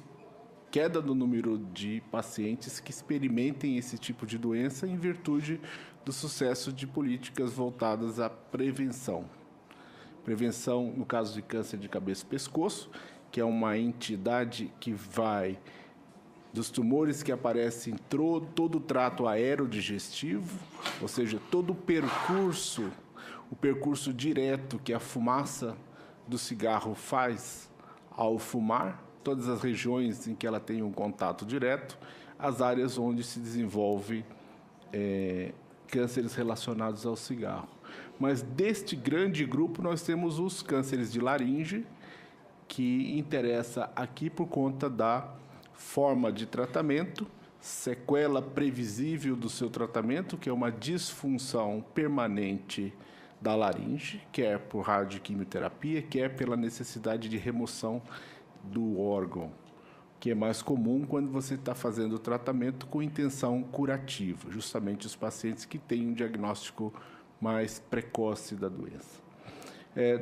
queda do número de pacientes que experimentem esse tipo de doença em virtude do sucesso de políticas voltadas à prevenção. Prevenção, no caso de câncer de cabeça e pescoço, que é uma entidade que vai dos tumores que aparecem em todo o trato aerodigestivo, ou seja, todo o percurso direto que a fumaça do cigarro faz ao fumar, todas as regiões em que ela tem um contato direto, as áreas onde se desenvolve cânceres relacionados ao cigarro. Mas deste grande grupo nós temos os cânceres de laringe, que interessa aqui por conta da forma de tratamento, sequela previsível do seu tratamento, que é uma disfunção permanente da laringe, quer por radioquimioterapia, quer pela necessidade de remoção do órgão, que é mais comum quando você está fazendo o tratamento com intenção curativa, justamente os pacientes que têm um diagnóstico mais precoce da doença.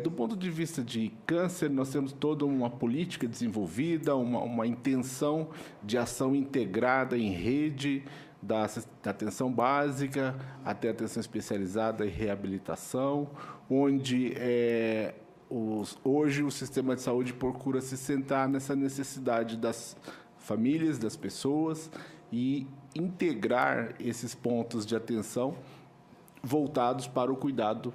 Do ponto de vista de câncer, nós temos toda uma política desenvolvida, uma intenção de ação integrada em rede, da atenção básica até a atenção especializada e reabilitação, onde hoje o sistema de saúde procura se centrar nessa necessidade das famílias, das pessoas, e integrar esses pontos de atenção voltados para o cuidado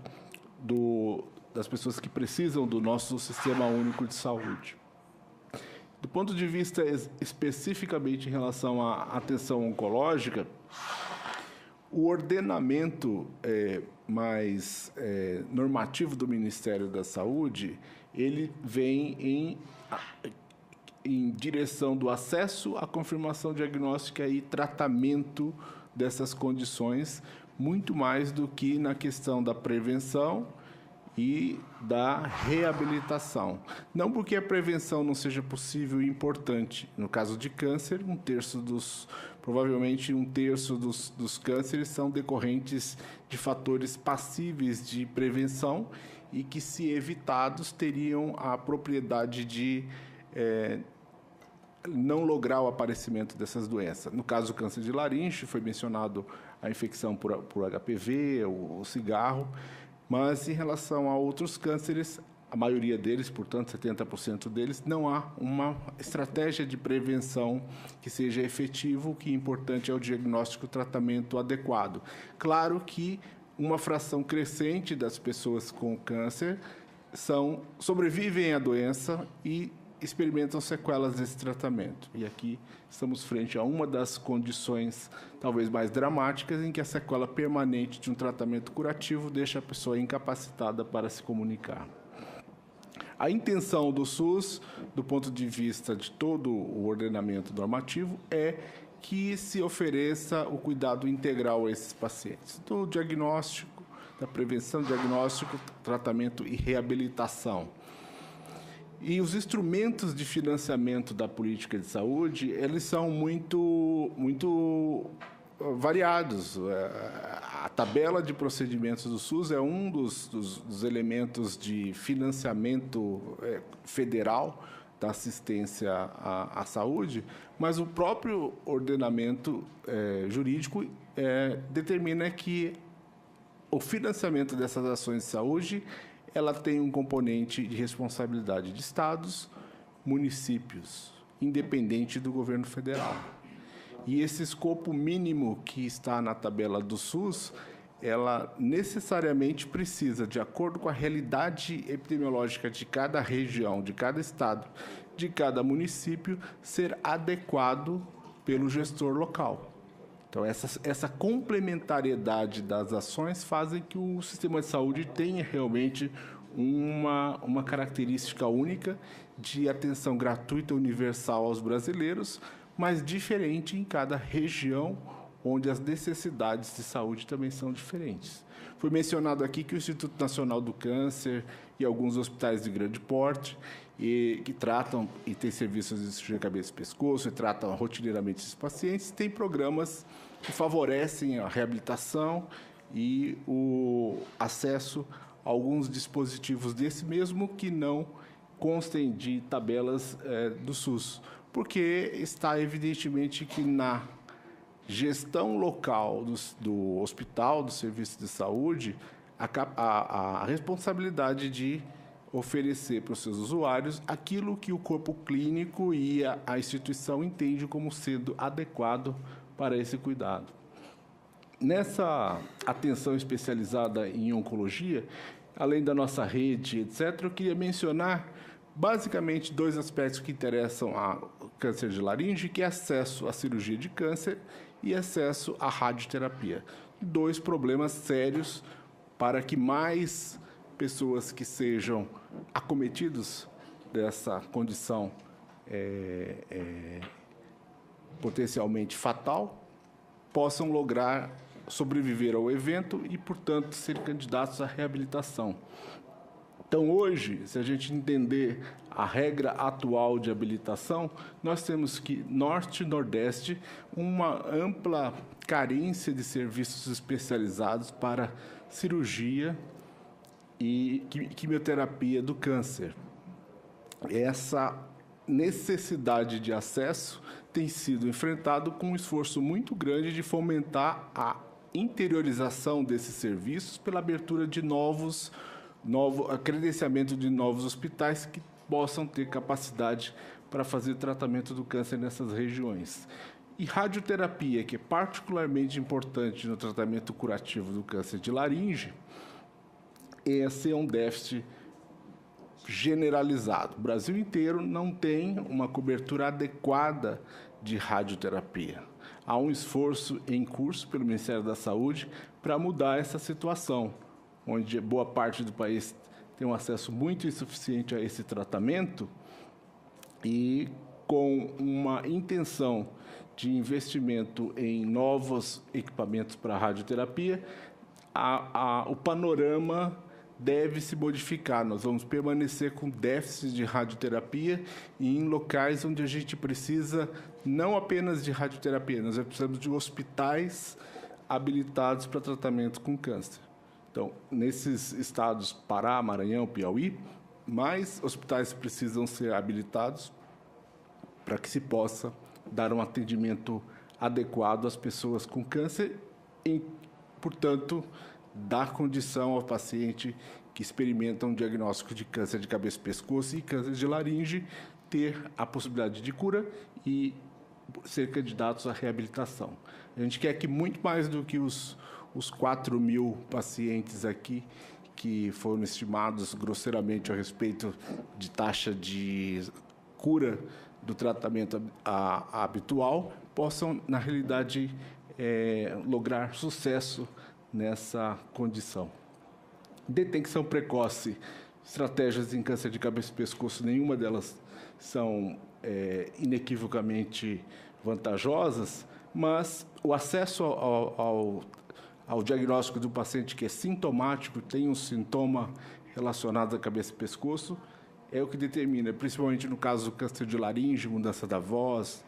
das pessoas que precisam do nosso Sistema Único de Saúde. Do ponto de vista especificamente em relação à atenção oncológica, o ordenamento mais normativo do Ministério da Saúde, ele vem em direção do acesso à confirmação diagnóstica e tratamento dessas condições, muito mais do que na questão da prevenção e da reabilitação. Não porque a prevenção não seja possível e importante. No caso de câncer, provavelmente um terço dos cânceres são decorrentes de fatores passíveis de prevenção e que, se evitados, teriam a propriedade de não lograr o aparecimento dessas doenças. No caso do câncer de laringe, foi mencionado a infecção por HPV, o cigarro, mas em relação a outros cânceres, a maioria deles, portanto, 70% deles, não há uma estratégia de prevenção que seja efetiva. O que é importante é o diagnóstico e o tratamento adequado. Claro que uma fração crescente das pessoas com câncer sobrevivem à doença e experimentam sequelas desse tratamento. E aqui estamos frente a uma das condições talvez mais dramáticas, em que a sequela permanente de um tratamento curativo deixa a pessoa incapacitada para se comunicar. A intenção do SUS, do ponto de vista de todo o ordenamento normativo, é que se ofereça o cuidado integral a esses pacientes, do diagnóstico, da prevenção, diagnóstico, tratamento e reabilitação. E os instrumentos de financiamento da política de saúde, eles são muito variados. A tabela de procedimentos do SUS é um dos elementos de financiamento federal da assistência à saúde, mas o próprio ordenamento jurídico determina que o financiamento dessas ações de saúde ela tem um componente de responsabilidade de estados, municípios, independente do governo federal. E esse escopo mínimo que está na tabela do SUS, ela necessariamente precisa, de acordo com a realidade epidemiológica de cada região, de cada estado, de cada município, ser adequado pelo gestor local. Então, essa complementariedade das ações fazem que o sistema de saúde tenha realmente uma característica única de atenção gratuita universal aos brasileiros, mas diferente em cada região, onde as necessidades de saúde também são diferentes. Foi mencionado aqui que o Instituto Nacional do Câncer e alguns hospitais de grande porte, e que tratam e têm serviços de cirurgia de cabeça e pescoço e tratam rotineiramente esses pacientes, tem programas que favorecem a reabilitação e o acesso a alguns dispositivos desse mesmo que não constem de tabelas do SUS, porque está evidentemente que na gestão local do hospital, do serviço de saúde, a responsabilidade de oferecer para os seus usuários aquilo que o corpo clínico e a instituição entende como sendo adequado para esse cuidado. Nessa atenção especializada em oncologia, além da nossa rede, etc., eu queria mencionar basicamente 2 aspectos que interessam ao câncer de laringe, que é acesso à cirurgia de câncer e acesso à radioterapia. 2 problemas sérios para que mais pessoas que sejam acometidos dessa condição potencialmente fatal possam lograr sobreviver ao evento e, portanto, ser candidatos à reabilitação. Então, hoje, se a gente entender a regra atual de habilitação, nós temos que, Norte e Nordeste, uma ampla carência de serviços especializados para cirurgia e quimioterapia do câncer. Essa necessidade de acesso tem sido enfrentado com um esforço muito grande de fomentar a interiorização desses serviços pela abertura de credenciamento de novos hospitais que possam ter capacidade para fazer tratamento do câncer nessas regiões. E radioterapia, que é particularmente importante no tratamento curativo do câncer de laringe, esse é um déficit generalizado. O Brasil inteiro não tem uma cobertura adequada de radioterapia. Há um esforço em curso pelo Ministério da Saúde para mudar essa situação, onde boa parte do país tem um acesso muito insuficiente a esse tratamento e com uma intenção de investimento em novos equipamentos para radioterapia, o panorama deve se modificar. Nós vamos permanecer com déficits de radioterapia e em locais onde a gente precisa não apenas de radioterapia, nós precisamos de hospitais habilitados para tratamento com câncer. Então, nesses estados, Pará, Maranhão, Piauí, mais hospitais precisam ser habilitados para que se possa dar um atendimento adequado às pessoas com câncer e, portanto, dar condição ao paciente que experimenta um diagnóstico de câncer de cabeça e pescoço e câncer de laringe ter a possibilidade de cura e ser candidatos à reabilitação. A gente quer que muito mais do que os 4.000 pacientes aqui que foram estimados grosseiramente a respeito de taxa de cura do tratamento habitual, possam, na realidade, lograr sucesso nessa condição. Detecção precoce, estratégias em câncer de cabeça e pescoço, nenhuma delas são inequivocamente vantajosas, mas o acesso ao diagnóstico do paciente que é sintomático, tem um sintoma relacionado à cabeça e pescoço, é o que determina, principalmente no caso do câncer de laringe, mudança da voz,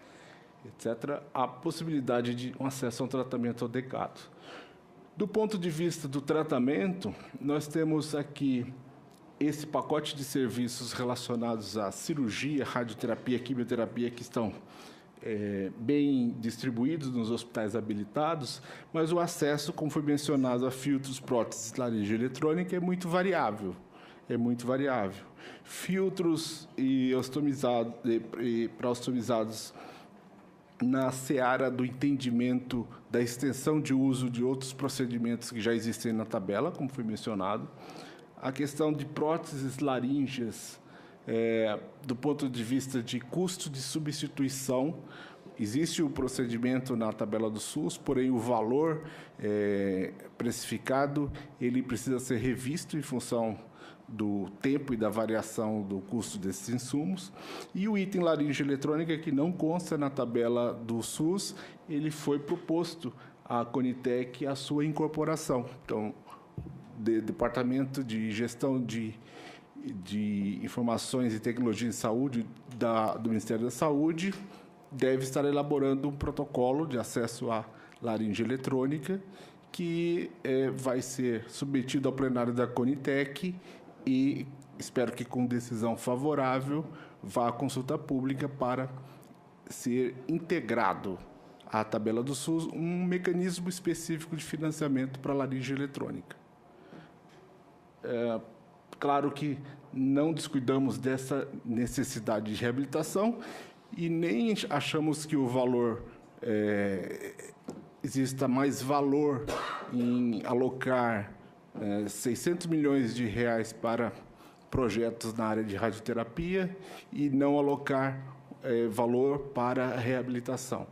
etc., a possibilidade de um acesso a um tratamento adequado. Do ponto de vista do tratamento, nós temos aqui esse pacote de serviços relacionados à cirurgia, radioterapia, quimioterapia, que estão bem distribuídos nos hospitais habilitados, mas o acesso, como foi mencionado, a filtros, próteses, laringe eletrônica é muito variável. Filtros para ostomizados na seara do entendimento da extensão de uso de outros procedimentos que já existem na tabela, como foi mencionado. A questão de próteses laríngeas, do ponto de vista de custo de substituição, existe o procedimento na tabela do SUS, porém o valor precificado ele precisa ser revisto em função do tempo e da variação do custo desses insumos. E o item laringe eletrônica, que não consta na tabela do SUS, ele foi proposto à Conitec a sua incorporação. Então, Departamento de Gestão de de Informações e Tecnologia em Saúde do Ministério da Saúde deve estar elaborando um protocolo de acesso à laringe eletrônica que vai ser submetido ao plenário da Conitec e espero que com decisão favorável vá à consulta pública para ser integrado à tabela do SUS um mecanismo específico de financiamento para a laringe eletrônica. Claro que não descuidamos dessa necessidade de reabilitação e nem achamos que o valor, exista mais valor em alocar 600 milhões de reais para projetos na área de radioterapia e não alocar valor para a reabilitação.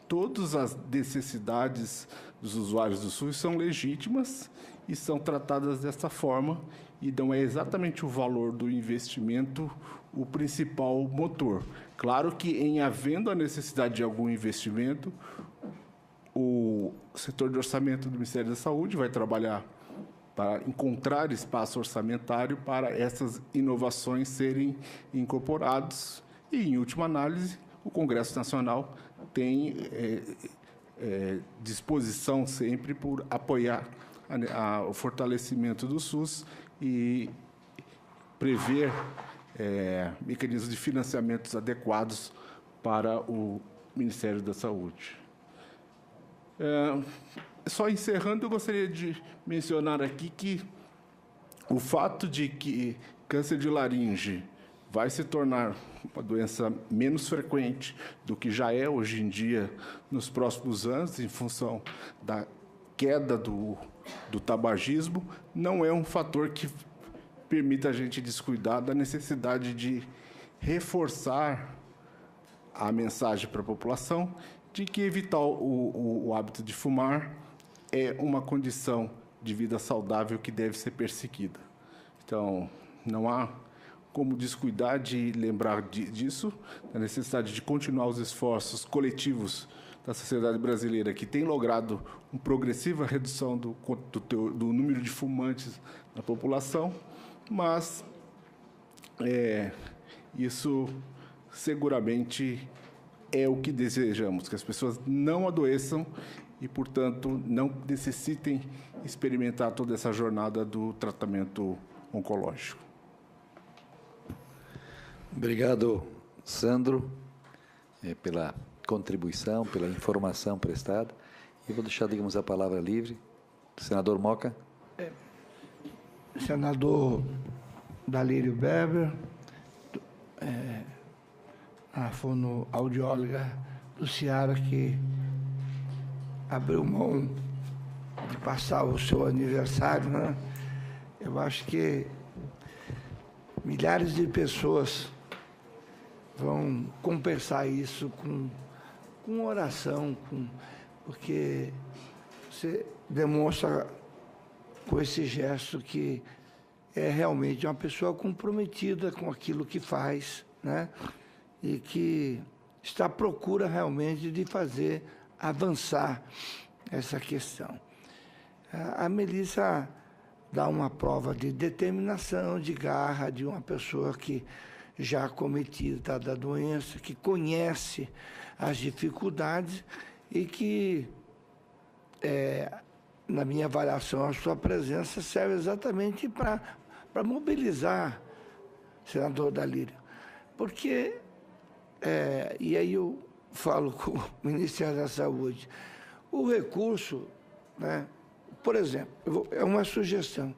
Todas as necessidades dos usuários do SUS são legítimas e são tratadas dessa forma, e não é exatamente o valor do investimento o principal motor. Claro que, em havendo a necessidade de algum investimento, o setor de orçamento do Ministério da Saúde vai trabalhar para encontrar espaço orçamentário para essas inovações serem incorporadas. E, em última análise, o Congresso Nacional tem disposição sempre por apoiar o fortalecimento do SUS e prever mecanismos de financiamentos adequados para o Ministério da Saúde. Só encerrando, eu gostaria de mencionar aqui que o fato de que câncer de laringe vai se tornar uma doença menos frequente do que já é hoje em dia nos próximos anos, em função da queda do tabagismo, não é um fator que permita a gente descuidar da necessidade de reforçar a mensagem para a população de que evitar o hábito de fumar é uma condição de vida saudável que deve ser perseguida. Então, não há como descuidar de lembrar disso, da necessidade de continuar os esforços coletivos da sociedade brasileira, que tem logrado uma progressiva redução do número de fumantes na população, mas isso seguramente é o que desejamos, que as pessoas não adoeçam e, portanto, não necessitem experimentar toda essa jornada do tratamento oncológico. Obrigado, Sandro, pela contribuição, pela informação prestada. E vou deixar, digamos, a palavra livre. Senador Moca. Senador Dalírio Beber, a fonoaudióloga Luciara, que abriu mão de passar o seu aniversário, né? Eu acho que milhares de pessoas vão compensar isso com oração, porque você demonstra com esse gesto que é realmente uma pessoa comprometida com aquilo que faz, né? E que está à procura realmente de fazer avançar essa questão. A Melissa dá uma prova de determinação, de garra, de uma pessoa que já acometida da doença, que conhece as dificuldades e que, na minha avaliação, a sua presença serve exatamente para mobilizar, senador Dalírio, porque, e aí eu falo com o Ministério da Saúde, o recurso, né, por exemplo, é uma sugestão,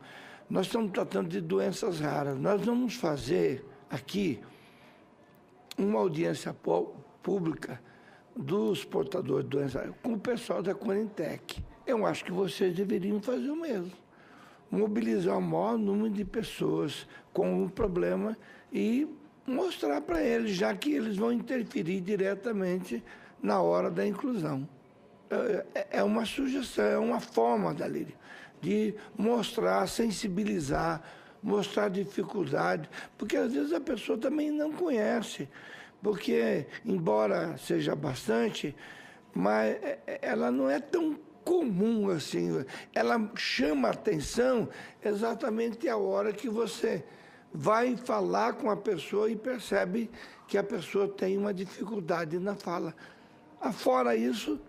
nós estamos tratando de doenças raras, nós vamos fazer aqui uma audiência pública dos portadores de doenças raras com o pessoal da Conitec. Eu acho que vocês deveriam fazer o mesmo. Mobilizar o maior número de pessoas com o problema e mostrar para eles, já que eles vão interferir diretamente na hora da inclusão. É uma sugestão, é uma forma, Dalírio, de mostrar, sensibilizar, mostrar dificuldade, porque às vezes a pessoa também não conhece, porque, embora seja bastante, mas ela não é tão comum assim, ela chama a atenção exatamente a hora que você vai falar com a pessoa e percebe que a pessoa tem uma dificuldade na fala. Fora isso,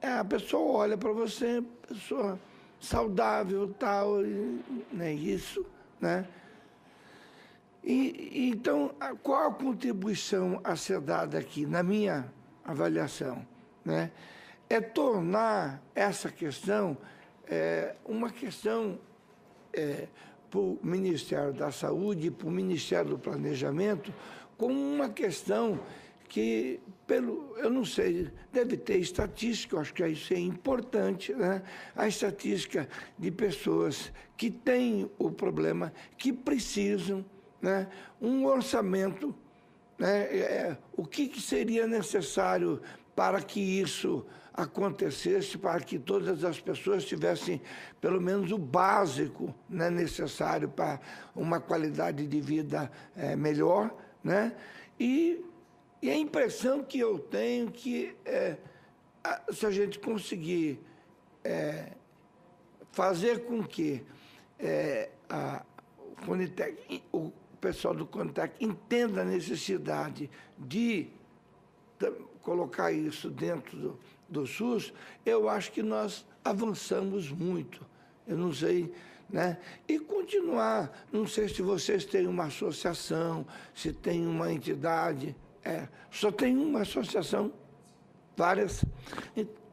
a pessoa olha para você, pessoa saudável, tal, né, isso, né? Então, qual a contribuição a ser dada aqui, na minha avaliação, né? É tornar essa questão uma questão para o Ministério da Saúde e para o Ministério do Planejamento como uma questão que, eu não sei, deve ter estatística, eu acho que isso é importante, né? A estatística de pessoas que têm o problema, que precisam, né? Um orçamento, né? O que seria necessário para que isso acontecesse, para que todas as pessoas tivessem pelo menos o básico, né, necessário para uma qualidade de vida melhor, né? E a impressão que eu tenho que se a gente conseguir fazer com que o pessoal do Conitec entenda a necessidade de colocar isso dentro do SUS, eu acho que nós avançamos muito. Eu não sei, né? E continuar, não sei se vocês têm uma associação, se tem uma entidade, só tem uma associação, várias,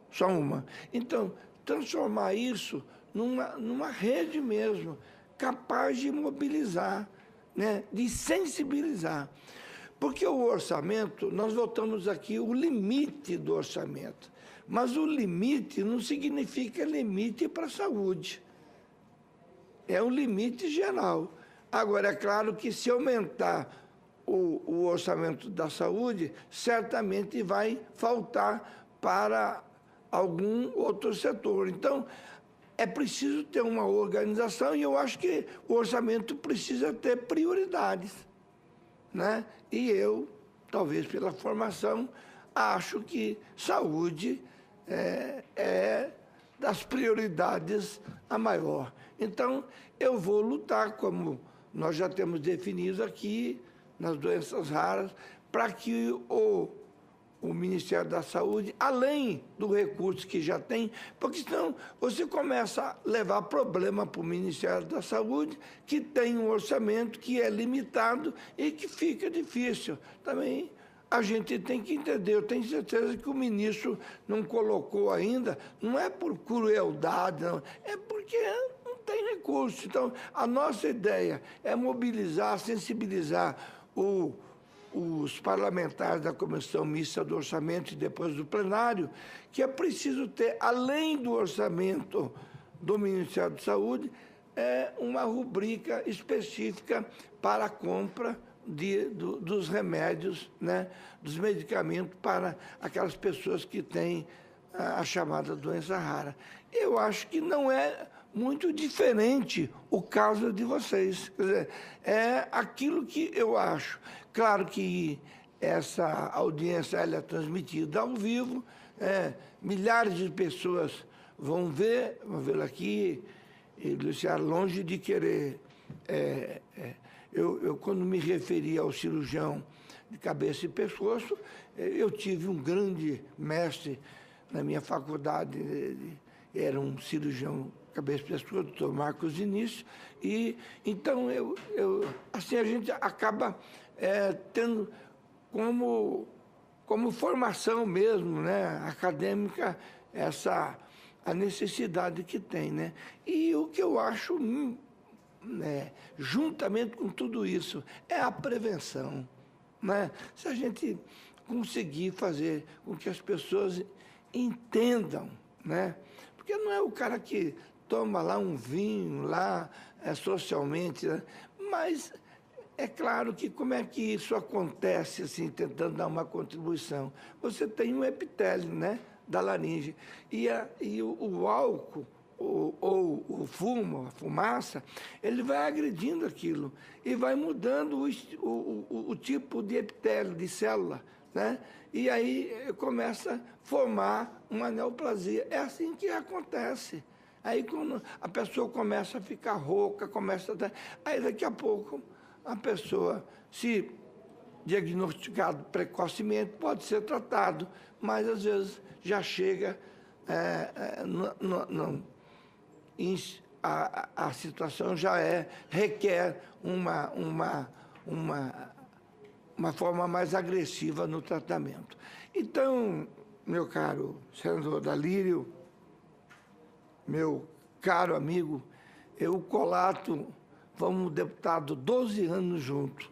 só uma. Então, transformar isso numa rede mesmo, capaz de mobilizar, né? De sensibilizar. Porque o orçamento, nós voltamos aqui, o limite do orçamento. Mas o limite não significa limite para a saúde. É um limite geral. Agora, é claro que se aumentar o orçamento da saúde, certamente vai faltar para algum outro setor. Então, é preciso ter uma organização e eu acho que o orçamento precisa ter prioridades, né? E eu, talvez pela formação, acho que saúde é das prioridades a maior. Então, eu vou lutar, como nós já temos definido aqui, nas doenças raras, para que o Ministério da Saúde, além do recurso que já tem, porque senão você começa a levar problema para o Ministério da Saúde, que tem um orçamento que é limitado e que fica difícil. Também a gente tem que entender, eu tenho certeza que o ministro não colocou ainda, não é por crueldade, não, é porque não tem recurso. Então, a nossa ideia é mobilizar, sensibilizar os parlamentares da Comissão Mista do Orçamento e depois do plenário, que é preciso ter, além do orçamento do Ministério da Saúde, uma rubrica específica para a compra dos remédios, né, dos medicamentos para aquelas pessoas que têm a chamada doença rara. Eu acho que não é muito diferente o caso de vocês. Quer dizer, é aquilo que eu acho. Claro que essa audiência ela é transmitida ao vivo, milhares de pessoas vão vê-la aqui, e, Luciano, longe de querer... Eu, quando me referi ao cirurgião de cabeça e pescoço, eu tive um grande mestre na minha faculdade, era um cirurgião cabeça e pescoço, o doutor Marcos Vinícius, e então assim a gente acaba tendo como formação mesmo, né, acadêmica, a necessidade que tem, né? E o que eu acho, juntamente com tudo isso, é a prevenção, né? Se a gente conseguir fazer com que as pessoas entendam, né? Porque não é o cara que toma lá um vinho, lá socialmente, né? Mas é claro que como é que isso acontece, assim, tentando dar uma contribuição? Você tem um epitélio, né, da laringe, e o álcool, ou o fumo, a fumaça, ele vai agredindo aquilo e vai mudando o tipo de epitélio, de célula, né? E aí começa a formar uma neoplasia. É assim que acontece. Aí quando a pessoa começa a ficar rouca, aí daqui a pouco a pessoa, se diagnosticado precocemente, pode ser tratado, mas às vezes já chega, a situação já requer uma forma mais agressiva no tratamento. Então, meu caro senador Dalírio, meu caro amigo, eu colato, fomos deputado 12 anos juntos.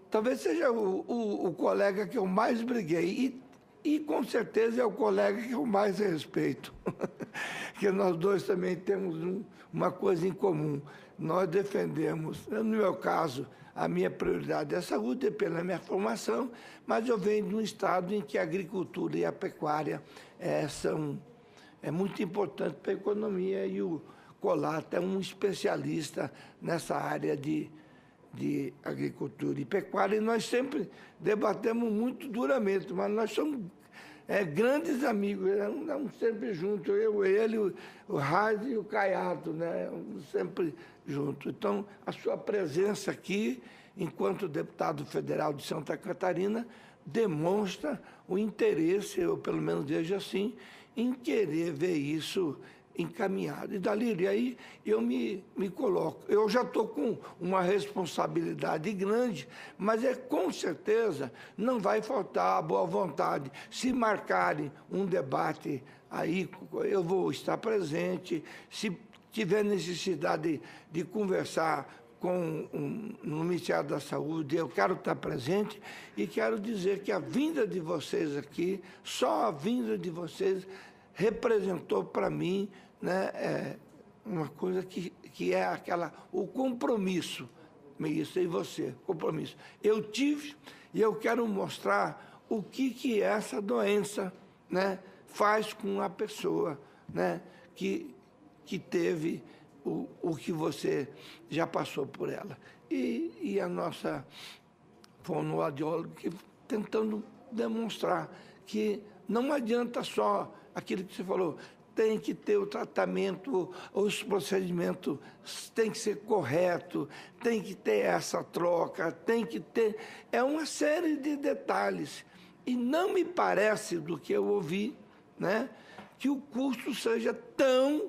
Talvez seja o colega que eu mais briguei e com certeza é o colega que eu mais respeito. Porque nós dois também temos uma coisa em comum. Nós defendemos, no meu caso, a minha prioridade é a saúde, pela minha formação, mas eu venho de um estado em que a agricultura e a pecuária são muito importantes para a economia, e o Colato é um especialista nessa área de agricultura e pecuária, e nós sempre debatemos muito duramente, mas nós somos grandes amigos, andamos sempre juntos, eu, ele, o Raiz e o Caiado, né? Sempre juntos. Então, a sua presença aqui, enquanto deputado federal de Santa Catarina, demonstra o interesse, eu pelo menos vejo assim, em querer ver isso encaminhado. E, Dalírio, aí eu me coloco. Eu já estou com uma responsabilidade grande, mas com certeza não vai faltar a boa vontade. Se marcarem um debate aí, eu vou estar presente. Se tiver necessidade de conversar no Ministério da Saúde, eu quero estar presente, e quero dizer que a vinda de vocês aqui, só a vinda de vocês, representou para mim, né, uma coisa que é o compromisso, isso e você, compromisso. Eu tive, e eu quero mostrar o que essa doença, né, faz com a pessoa, né, que teve o que você já passou por ela. E a nossa fonoaudióloga tentando demonstrar que não adianta só aquilo que você falou, tem que ter o tratamento, os procedimentos tem que ser correto, tem que ter essa troca, tem que ter... É uma série de detalhes. E não me parece, do que eu ouvi, né, que o custo seja tão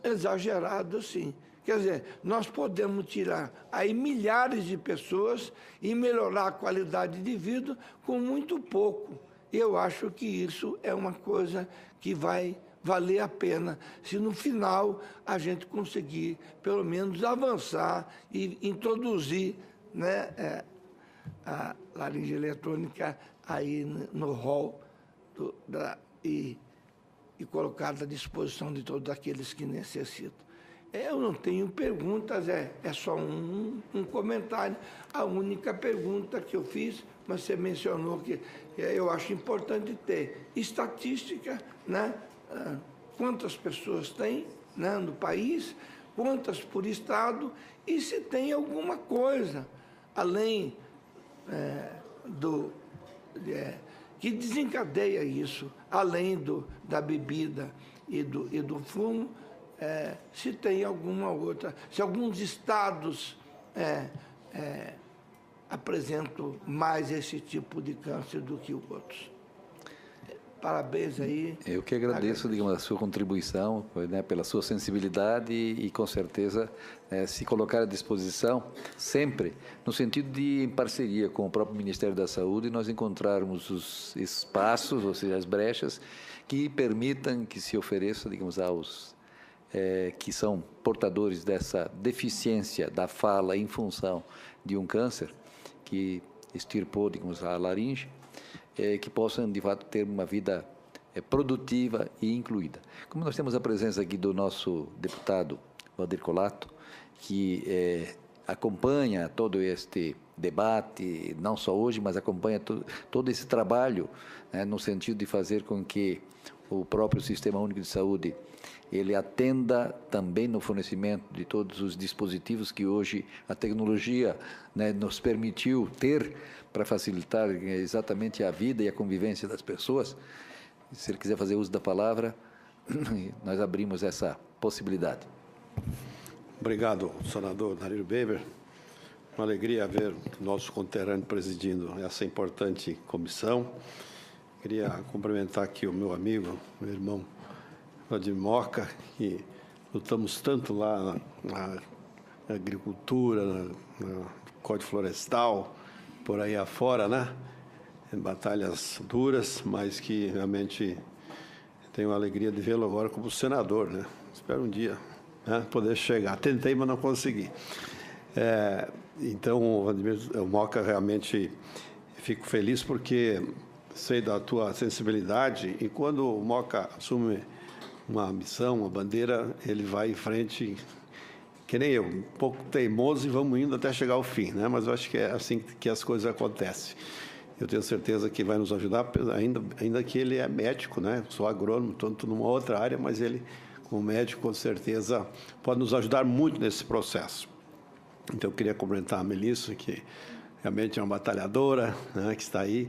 exagerado assim. Quer dizer, nós podemos tirar aí milhares de pessoas e melhorar a qualidade de vida com muito pouco. Eu acho que isso é uma coisa que vai valer a pena se no final a gente conseguir, pelo menos, avançar e introduzir, né, a laringe eletrônica aí no hall e colocada à disposição de todos aqueles que necessitam. Eu não tenho perguntas, é só um comentário. A única pergunta que eu fiz, mas você mencionou que eu acho importante ter estatística, né? Quantas pessoas tem, né, no país, quantas por estado, e se tem alguma coisa além que desencadeia isso, além da bebida e do fumo, se tem alguma outra, se alguns estados apresentam mais esse tipo de câncer do que outros. Parabéns aí. Eu que agradeço, digamos, a sua contribuição, né, pela sua sensibilidade e com certeza, se colocar à disposição, sempre, no sentido de, em parceria com o próprio Ministério da Saúde, nós encontrarmos os espaços, ou seja, as brechas, que permitam que se ofereça, digamos, aos que são portadores dessa deficiência da fala em função de um câncer, que extirpou, digamos, a laringe, que possam, de fato, ter uma vida produtiva e incluída. Como nós temos a presença aqui do nosso deputado Valdir Colato, que acompanha todo este debate, não só hoje, mas acompanha todo esse trabalho, né, no sentido de fazer com que o próprio Sistema Único de Saúde ele atenda também no fornecimento de todos os dispositivos que hoje a tecnologia, né, nos permitiu ter para facilitar exatamente a vida e a convivência das pessoas. Se ele quiser fazer uso da palavra, nós abrimos essa possibilidade. Obrigado, senador Dalírio Beber. Uma alegria ver o nosso conterrâneo presidindo essa importante comissão. Queria cumprimentar aqui o meu amigo, meu irmão Vladimir Moca, que lutamos tanto lá na agricultura, no Código Florestal, por aí afora, né? Em batalhas duras, mas que realmente tenho a alegria de vê-lo agora como senador, né? Espero um dia, né, poder chegar. Tentei, mas não consegui. Então, o Moca, realmente fico feliz porque sei da tua sensibilidade e quando o Moca assume uma missão, uma bandeira, ele vai em frente, que nem eu, um pouco teimoso e vamos indo até chegar ao fim, né? Mas eu acho que é assim que as coisas acontecem. Eu tenho certeza que vai nos ajudar, ainda que ele é médico, né? Sou agrônomo, estou numa outra área, mas ele, como médico, com certeza pode nos ajudar muito nesse processo. Então, eu queria cumprimentar a Melissa, que realmente é uma batalhadora, né, que está aí,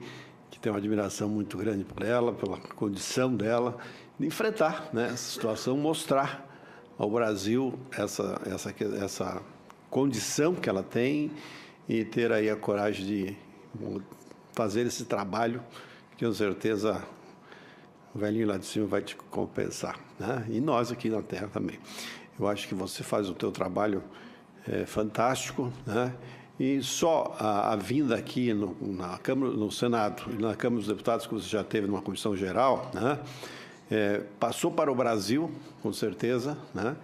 que tem uma admiração muito grande por ela, pela condição dela, de enfrentar, né, essa situação, mostrar ao Brasil essa condição que ela tem e ter aí a coragem de fazer esse trabalho, que com certeza o velhinho lá de cima vai te compensar, né? E nós aqui na Terra também. Eu acho que você faz o teu trabalho fantástico, né? E só a vinda aqui na Câmara, no Senado e na Câmara dos Deputados, que você já teve numa comissão geral, né? Passou para o Brasil, com certeza, né?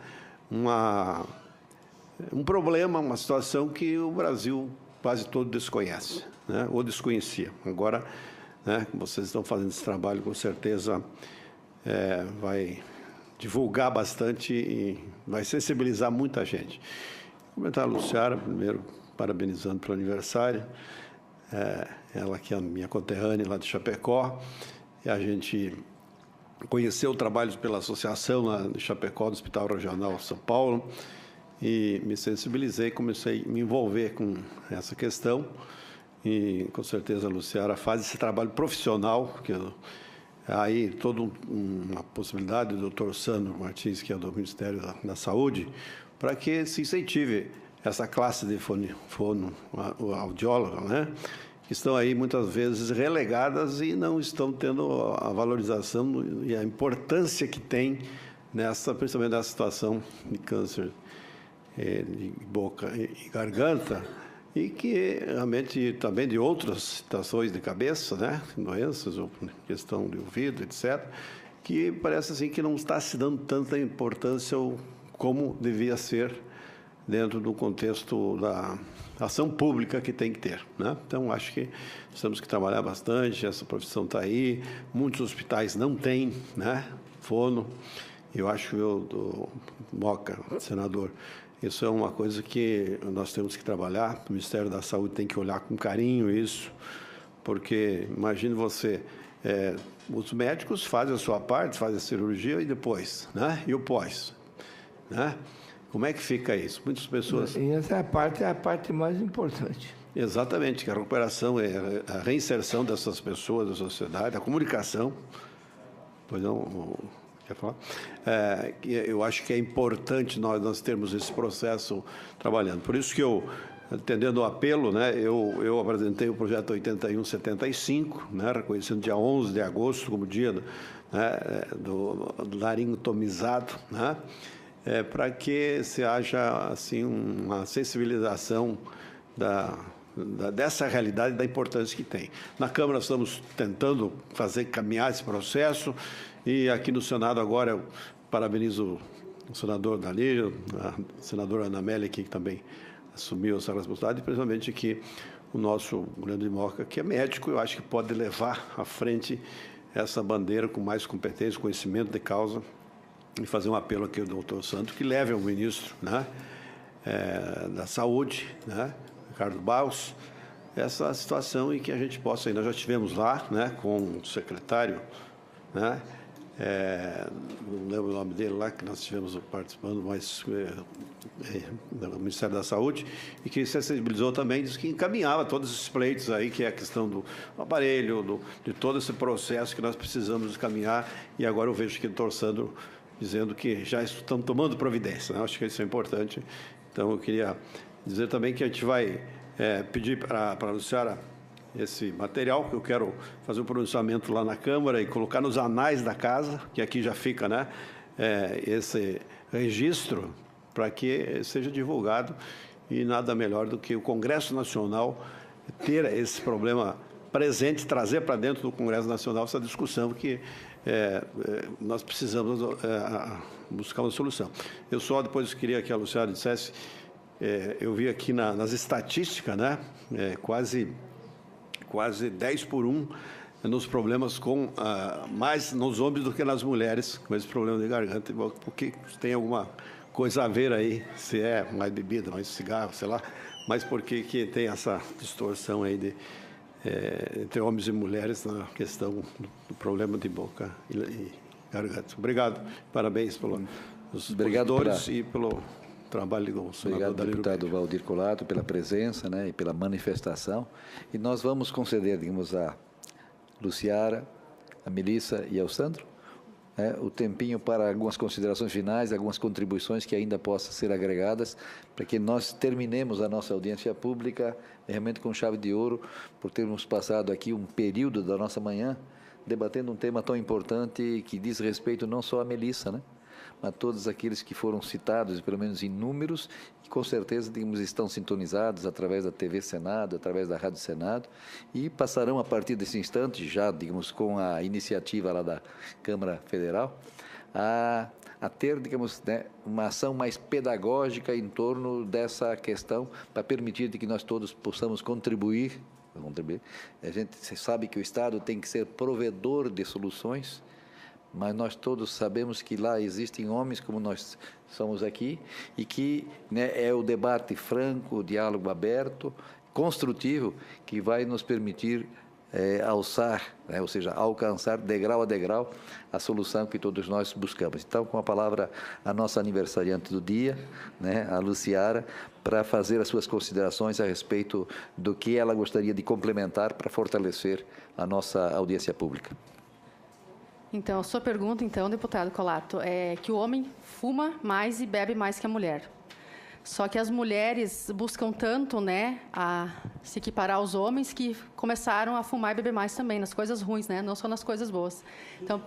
Um problema, uma situação que o Brasil quase todo desconhece, né? Ou desconhecia. Agora, né, vocês estão fazendo esse trabalho, com certeza vai divulgar bastante e vai sensibilizar muita gente. Vou comentar a Luciara, primeiro, parabenizando pelo aniversário. Ela que é a minha conterrânea lá de Chapecó. E a gente conheceu o trabalho pela associação lá de Chapecó, do Hospital Regional São Paulo, e me sensibilizei, comecei a me envolver com essa questão. E, com certeza, a Luciara faz esse trabalho profissional, que aí toda uma possibilidade do Dr. Sandro Martins, que é do Ministério da Saúde, para que se incentive essa classe de fonoaudióloga, né? Que estão aí muitas vezes relegadas e não estão tendo a valorização e a importância que tem principalmente nessa situação de câncer de boca e garganta, e que realmente também de outras situações de cabeça, né? Doenças ou questão de ouvido, etc., que parece assim que não está se dando tanta importância como devia ser dentro do contexto da ação pública que tem que ter, né? Então, acho que temos que trabalhar bastante, essa profissão está aí, muitos hospitais não têm, né, fono. Eu acho que do Moca, senador, isso é uma coisa que nós temos que trabalhar, o Ministério da Saúde tem que olhar com carinho isso, porque imagine você, os médicos fazem a sua parte, fazem a cirurgia e depois, né? E o pós, né? Como é que fica isso? Muitas pessoas... E essa é a parte mais importante. Exatamente, que a recuperação, a reinserção dessas pessoas da sociedade, a comunicação. Pois não, quer falar? Eu acho que é importante nós termos esse processo trabalhando. Por isso que eu, atendendo o apelo, né, eu apresentei o projeto 8175, né, reconhecendo dia 11 de agosto como dia do laringotomizado, né? Para que se haja assim uma sensibilização dessa realidade, da importância que tem. Na Câmara estamos tentando caminhar esse processo e aqui no Senado agora eu parabenizo o senador Dalírio, a senadora Ana Amélia, que também assumiu essa responsabilidade, e principalmente que o nosso grande Moca, que é médico, eu acho que pode levar à frente essa bandeira com mais competência, conhecimento de causa, e fazer um apelo aqui ao doutor Santos, que leve ao ministro, né, da Saúde, né, Ricardo Barros, essa situação e que a gente possa, nós já estivemos lá, né, com o secretário, né, não lembro o nome dele lá, que nós estivemos participando, mas do Ministério da Saúde, e que se sensibilizou também, disse que encaminhava todos esses pleitos aí, que é a questão do aparelho, de todo esse processo que nós precisamos caminhar, e agora eu vejo que o doutor Sandro dizendo que já estão tomando providência, né? Acho que isso é importante. Então, eu queria Dizer também que a gente vai pedir para a Luciara esse material, que eu quero fazer um pronunciamento lá na Câmara e colocar nos anais da casa, que aqui já fica, né, esse registro, para que seja divulgado, e nada melhor do que o Congresso Nacional ter esse problema presente, trazer para dentro do Congresso Nacional essa discussão que nós precisamos buscar uma solução. Eu só depois queria que a Luciana dissesse, eu vi aqui nas estatísticas, né, quase 10-1 nos problemas mais nos homens do que nas mulheres, com esse problema de garganta, porque tem alguma coisa a ver aí, se é mais bebida, mais cigarro, sei lá, mas por que tem essa distorção aí entre homens e mulheres na questão do problema de boca e garganta. Obrigado, parabéns pelos expositores e pelo trabalho do senador. Obrigado, deputado Valdir Colato, pela presença, né, e pela manifestação. E nós vamos conceder, digamos, a Luciara, a Melissa e ao Sandro, o tempinho para algumas considerações finais, algumas contribuições que ainda possam ser agregadas, para que nós terminemos a nossa audiência pública realmente com chave de ouro, por termos passado aqui um período da nossa manhã debatendo um tema tão importante que diz respeito não só à Melissa, né, mas a todos aqueles que foram citados, pelo menos em números, e com certeza, digamos, estão sintonizados através da TV Senado, através da Rádio Senado, e passarão a partir desse instante, já, digamos, com a iniciativa lá da Câmara Federal, a ter, digamos, né, uma ação mais pedagógica em torno dessa questão, para permitir que nós todos possamos contribuir. A gente sabe que o Estado tem que ser provedor de soluções, mas nós todos sabemos que lá existem homens como nós somos aqui, e que, né, é o debate franco, o diálogo aberto, construtivo, que vai nos permitir alçar, né, ou seja, alcançar degrau a degrau a solução que todos nós buscamos. Então, com a palavra, a nossa aniversariante do dia, né, a Luciara, para fazer as suas considerações a respeito do que ela gostaria de complementar para fortalecer a nossa audiência pública. Então, a sua pergunta, então, deputado Colato, é que o homem fuma mais e bebe mais que a mulher. Só que as mulheres buscam tanto, né, a se equiparar aos homens, que começaram a fumar e beber mais também, nas coisas ruins, né, não só nas coisas boas. Então,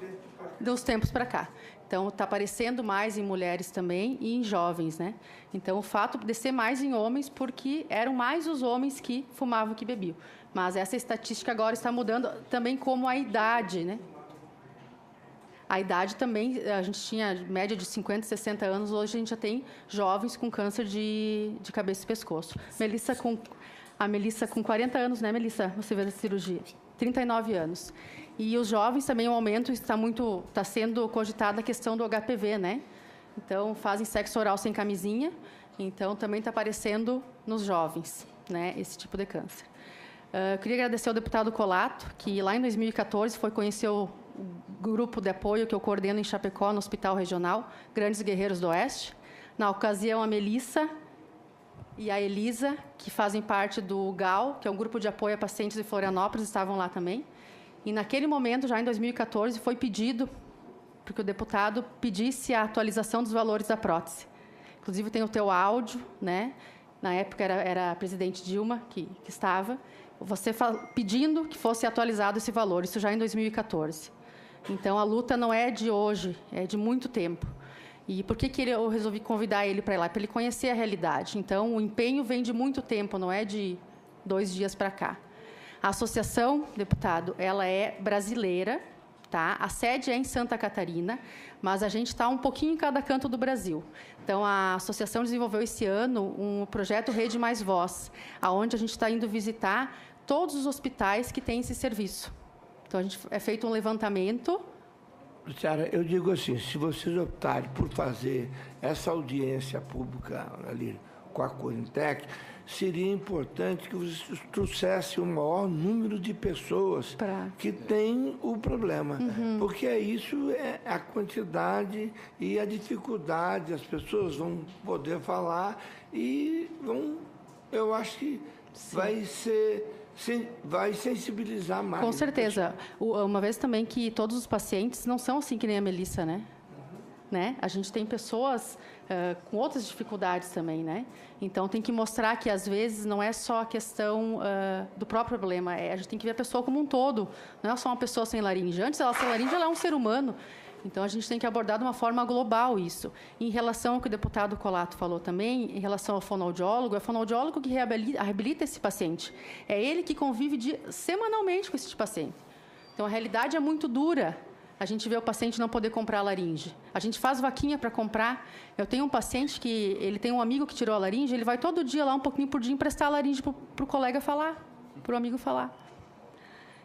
dos tempos para cá. Então, está aparecendo mais em mulheres também e em jovens, né? Então, o fato de ser mais em homens, porque eram mais os homens que fumavam que bebiam. Mas essa estatística agora está mudando também, como a idade, né? A idade também, a gente tinha média de 50, 60 anos, hoje a gente já tem jovens com câncer de cabeça e pescoço. A Melissa com 40 anos, né, Melissa? Você fez a cirurgia. 39 anos. E os jovens também, o aumento está sendo cogitada a questão do HPV, né? Então, fazem sexo oral sem camisinha, então também está aparecendo nos jovens, né, esse tipo de câncer. Eu queria agradecer ao deputado Colato, que lá em 2014 foi conhecer o grupo de apoio que eu coordeno em Chapecó, no Hospital Regional, Grandes Guerreiros do Oeste. Na ocasião, a Melissa e a Elisa, que fazem parte do GAL, que é um grupo de apoio a pacientes de Florianópolis, estavam lá também. E, naquele momento, já em 2014, foi pedido, porque o deputado pedisse a atualização dos valores da prótese. Inclusive, tem o teu áudio, né? Na época, era a presidente Dilma que estava, você pedindo que fosse atualizado esse valor, isso já em 2014. Então, a luta não é de hoje, é de muito tempo. E por que eu resolvi convidar ele para ir lá? Para ele conhecer a realidade. Então, o empenho vem de muito tempo, não é de 2 dias para cá. A associação, deputado, ela é brasileira, tá? A sede é em Santa Catarina, mas a gente está um pouquinho em cada canto do Brasil. Então, a associação desenvolveu esse ano um projeto Rede Mais Voz, onde a gente está indo visitar todos os hospitais que têm esse serviço. Então, a gente é feito um levantamento. Luciara, eu digo assim, se vocês optarem por fazer essa audiência pública ali com a Corintec, seria importante que vocês trouxessem o maior número de pessoas que têm o problema. Porque isso é a quantidade e a dificuldade, as pessoas vão poder falar e vão, eu acho que vai sensibilizar mais. Com certeza. Uma vez também que todos os pacientes não são assim que nem a Melissa, né? né? A gente tem pessoas com outras dificuldades também, né? Então, tem que mostrar que, às vezes, não é só a questão do próprio problema. A gente tem que ver a pessoa como um todo. Não é só uma pessoa sem laringe. Antes dela ser laringe, ela é um ser humano. Então, a gente tem que abordar de uma forma global isso. Em relação ao que o deputado Colato falou também, em relação ao fonoaudiólogo, é o fonoaudiólogo que reabilita esse paciente. É ele que convive semanalmente com esse paciente. Então, a realidade é muito dura. A gente vê o paciente não poder comprar a laringe. A gente faz vaquinha para comprar. Eu tenho um paciente que ele tem um amigo que tirou a laringe, ele vai todo dia lá, um pouquinho por dia, emprestar a laringe para o colega falar, para o amigo falar.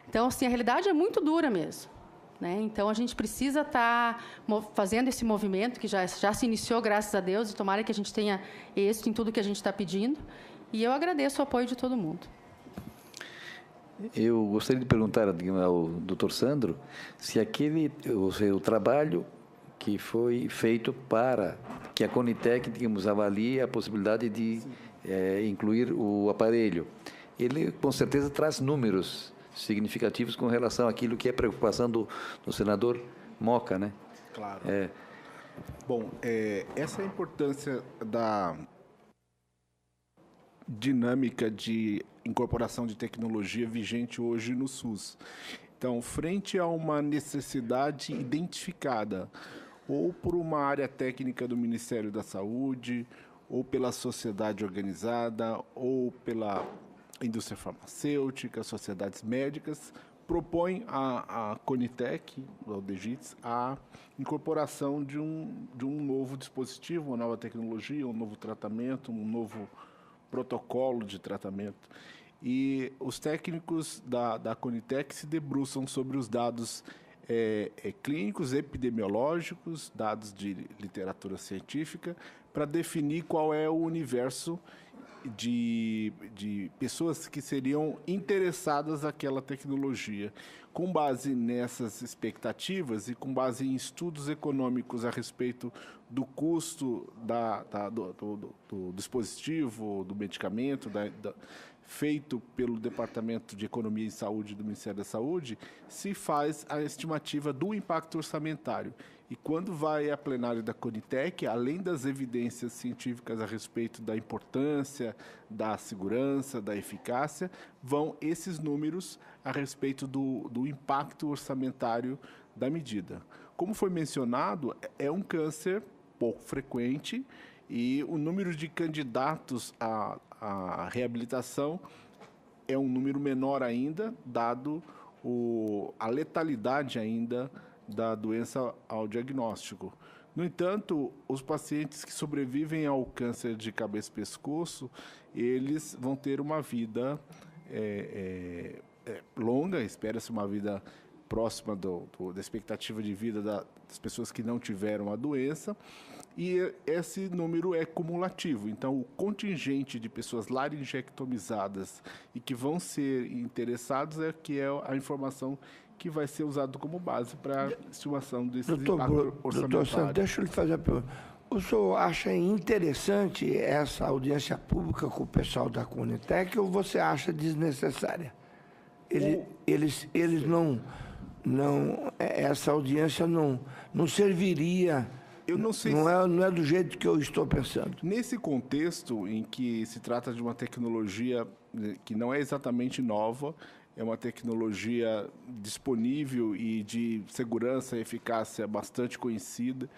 Então, assim, a realidade é muito dura mesmo, né? Então, a gente precisa estar fazendo esse movimento, que já se iniciou, graças a Deus, e tomara que a gente tenha êxito em tudo que a gente está pedindo. E eu agradeço o apoio de todo mundo. Eu gostaria de perguntar ao Dr. Sandro se o trabalho que foi feito para que a Conitec, digamos, avalie a possibilidade de incluir o aparelho. Ele, com certeza, traz números significativos com relação àquilo que é preocupação do senador Moca, né? Claro. Bom, essa é a importância da dinâmica de incorporação de tecnologia vigente hoje no SUS. Então, frente a uma necessidade identificada, ou por uma área técnica do Ministério da Saúde, ou pela sociedade organizada, ou pela indústria farmacêutica, sociedades médicas, propõe a Conitec, o DGITS, a incorporação de um novo dispositivo, uma nova tecnologia, um novo tratamento, um novo protocolo de tratamento. E os técnicos da Conitec se debruçam sobre os dados clínicos, epidemiológicos, dados de literatura científica, para definir qual é o universo de pessoas que seriam interessadas naquela tecnologia. Com base nessas expectativas e com base em estudos econômicos a respeito do custo do dispositivo, do medicamento, feito pelo Departamento de Economia e Saúde do Ministério da Saúde, se faz a estimativa do impacto orçamentário. E quando vai a plenário da Conitec, além das evidências científicas a respeito da importância, da segurança, da eficácia, vão esses números a respeito do impacto orçamentário da medida. Como foi mencionado, é um câncer pouco frequente e o número de candidatos à reabilitação é um número menor ainda, dado a letalidade ainda da doença ao diagnóstico. No entanto, os pacientes que sobrevivem ao câncer de cabeça e pescoço, eles vão ter uma vida longa, espera-se uma vida próxima da expectativa de vida das pessoas que não tiveram a doença, e esse número é cumulativo. Então, o contingente de pessoas laringectomizadas e que vão ser interessados é a informação que vai ser usado como base para a estimação desses impactos orçamentários. Doutor Santos, deixa eu lhe fazer a pergunta. O senhor acha interessante essa audiência pública com o pessoal da Conitec ou você acha desnecessária? Eles não essa audiência não serviria. Eu não sei não é do jeito que eu estou pensando. Nesse contexto em que se trata de uma tecnologia que não é exatamente nova, é uma tecnologia disponível e de segurança e eficácia bastante conhecida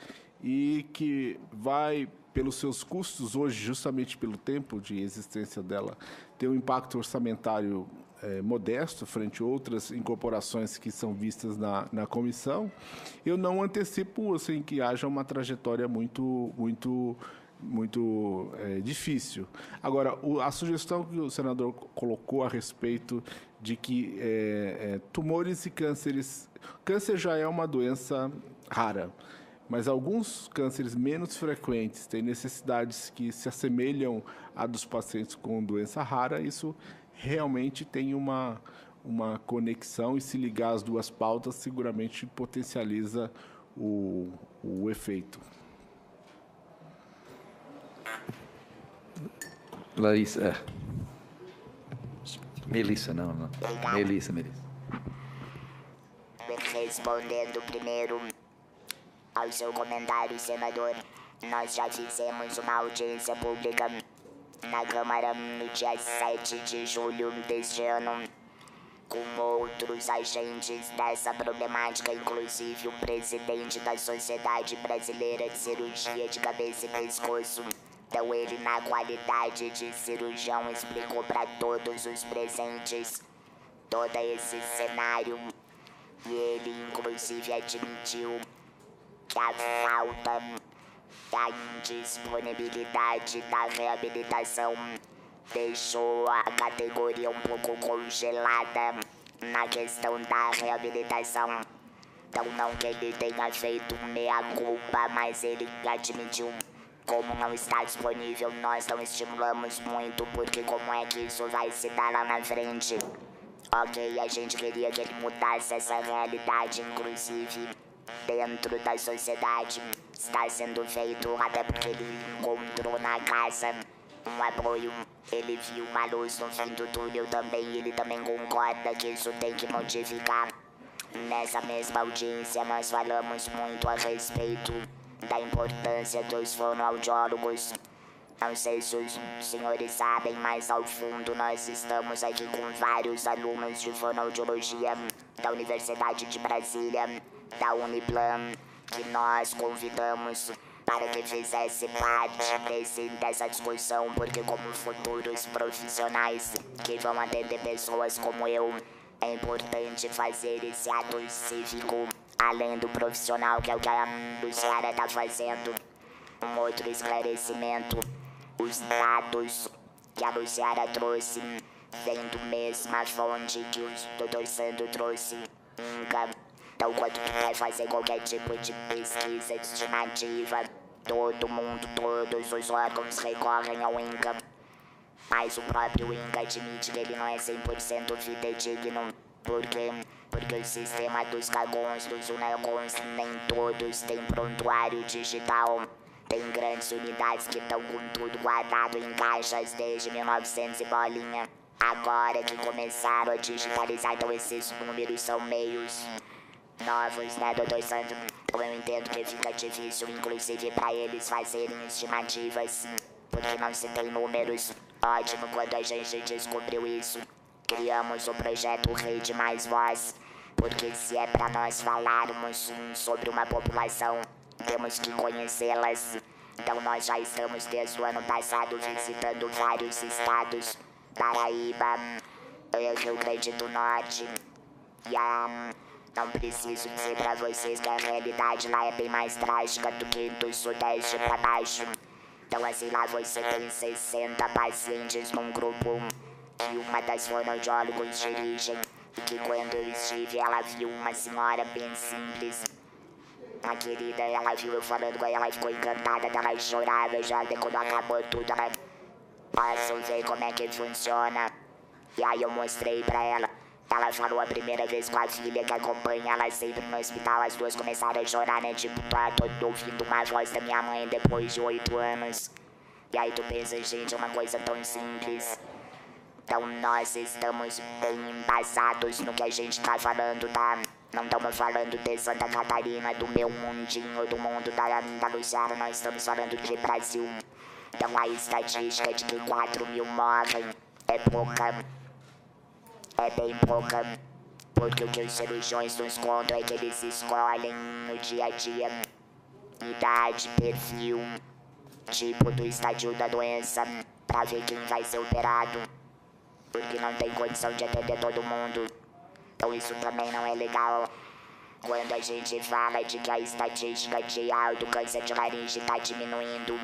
e que vai, pelos seus custos hoje, justamente pelo tempo de existência dela, ter um impacto orçamentário modesto frente a outras incorporações que são vistas na comissão. Eu não antecipo assim, que haja uma trajetória muito difícil. Agora, a sugestão que o senador colocou a respeito de que tumores e cânceres... Câncer já é uma doença rara, mas alguns cânceres menos frequentes têm necessidades que se assemelham à dos pacientes com doença rara. Isso realmente tem uma conexão, e se ligar as duas pautas, seguramente potencializa o efeito. Larissa. Melissa, não. Melissa. Respondendo primeiro Ao seu comentário, senador, nós já fizemos uma audiência pública na Câmara no dia 7 de julho deste ano, com outros agentes dessa problemática, inclusive o presidente da Sociedade Brasileira de Cirurgia de Cabeça e Pescoço. Então ele, na qualidade de cirurgião, explicou para todos os presentes todo esse cenário. E ele, inclusive, admitiu que a falta da indisponibilidade da reabilitação deixou a categoria um pouco congelada na questão da reabilitação. Então, não que ele tenha feito meia-culpa, mas ele admitiu: como não está disponível, nós não estimulamos muito, porque como é que isso vai se dar lá na frente? Ok, a gente queria que ele mudasse essa realidade, inclusive dentro da sociedade. Está sendo feito, até porque ele encontrou na casa um apoio. Ele viu uma luz no fim do túnel também, e ele também concorda que isso tem que modificar. Nessa mesma audiência, nós falamos muito a respeito da importância dos fonoaudiólogos. Não sei se os senhores sabem, mas ao fundo nós estamos aqui com vários alunos de fonoaudiologia da Universidade de Brasília, da Uniplan, que nós convidamos para que fizesse parte dessa discussão, porque como futuros profissionais que vão atender pessoas como eu, é importante fazer esse ato cívico, além do profissional, que é o que a Luciara está fazendo. Um outro esclarecimento: os dados que a Luciara trouxe vêm da mesma fonte que o Dr. Sandro trouxe, INCA. Então, quando tu vai fazer qualquer tipo de pesquisa estimativa, todo mundo, todos os órgãos recorrem ao INCA. Mas o próprio INCA admite que ele não é 100% fidedigno. Por quê? Porque o sistema dos CAGONs, dos UNECONs, nem todos têm prontuário digital. Tem grandes unidades que estão com tudo guardado em caixas desde 1900 e bolinha. Agora que começaram a digitalizar, então esses números são meios novos, né, Dr. Sandro? Então eu entendo que fica difícil, inclusive, para eles fazerem estimativas, porque não se tem números. Ótimo, quando a gente descobriu isso, criamos o projeto Rede Mais Voz, porque se é para nós falarmos sobre uma população, temos que conhecê-las. Então nós já estamos desde o ano passado visitando vários estados: Paraíba, Rio Grande do Norte. E não preciso dizer pra vocês que a realidade lá é bem mais trágica do que do sudeste pra baixo. Então assim, lá você tem 60 pacientes num grupo que uma das fonoaudiólogos dirigem, e que quando eu estive, ela viu uma senhora bem simples. A querida, ela viu eu falando com ela, ela ficou encantada, ela chorava já, até quando acabou tudo, ela: posso ver como é que funciona? E aí eu mostrei pra ela. Ela falou a primeira vez com a filha que acompanha ela sempre no hospital, as duas começaram a chorar, né? Tipo, tô ouvindo uma voz da minha mãe depois de 8 anos. E aí tu pensa, gente, é uma coisa tão simples. Então nós estamos bem embasados no que a gente tá falando, tá? Não estamos falando de Santa Catarina, do meu mundinho, do mundo da Luciana, nós estamos falando de Brasil. Então a estatística de que 4 mil morrem é pouca. É bem pouca, porque o que os cirurgiões nos contam é que eles escolhem no dia a dia idade, perfil, tipo do estadio da doença, pra ver quem vai ser operado, porque não tem condição de atender todo mundo. Então isso também não é legal. Quando a gente fala de que a estatística do câncer de laringe tá diminuindo,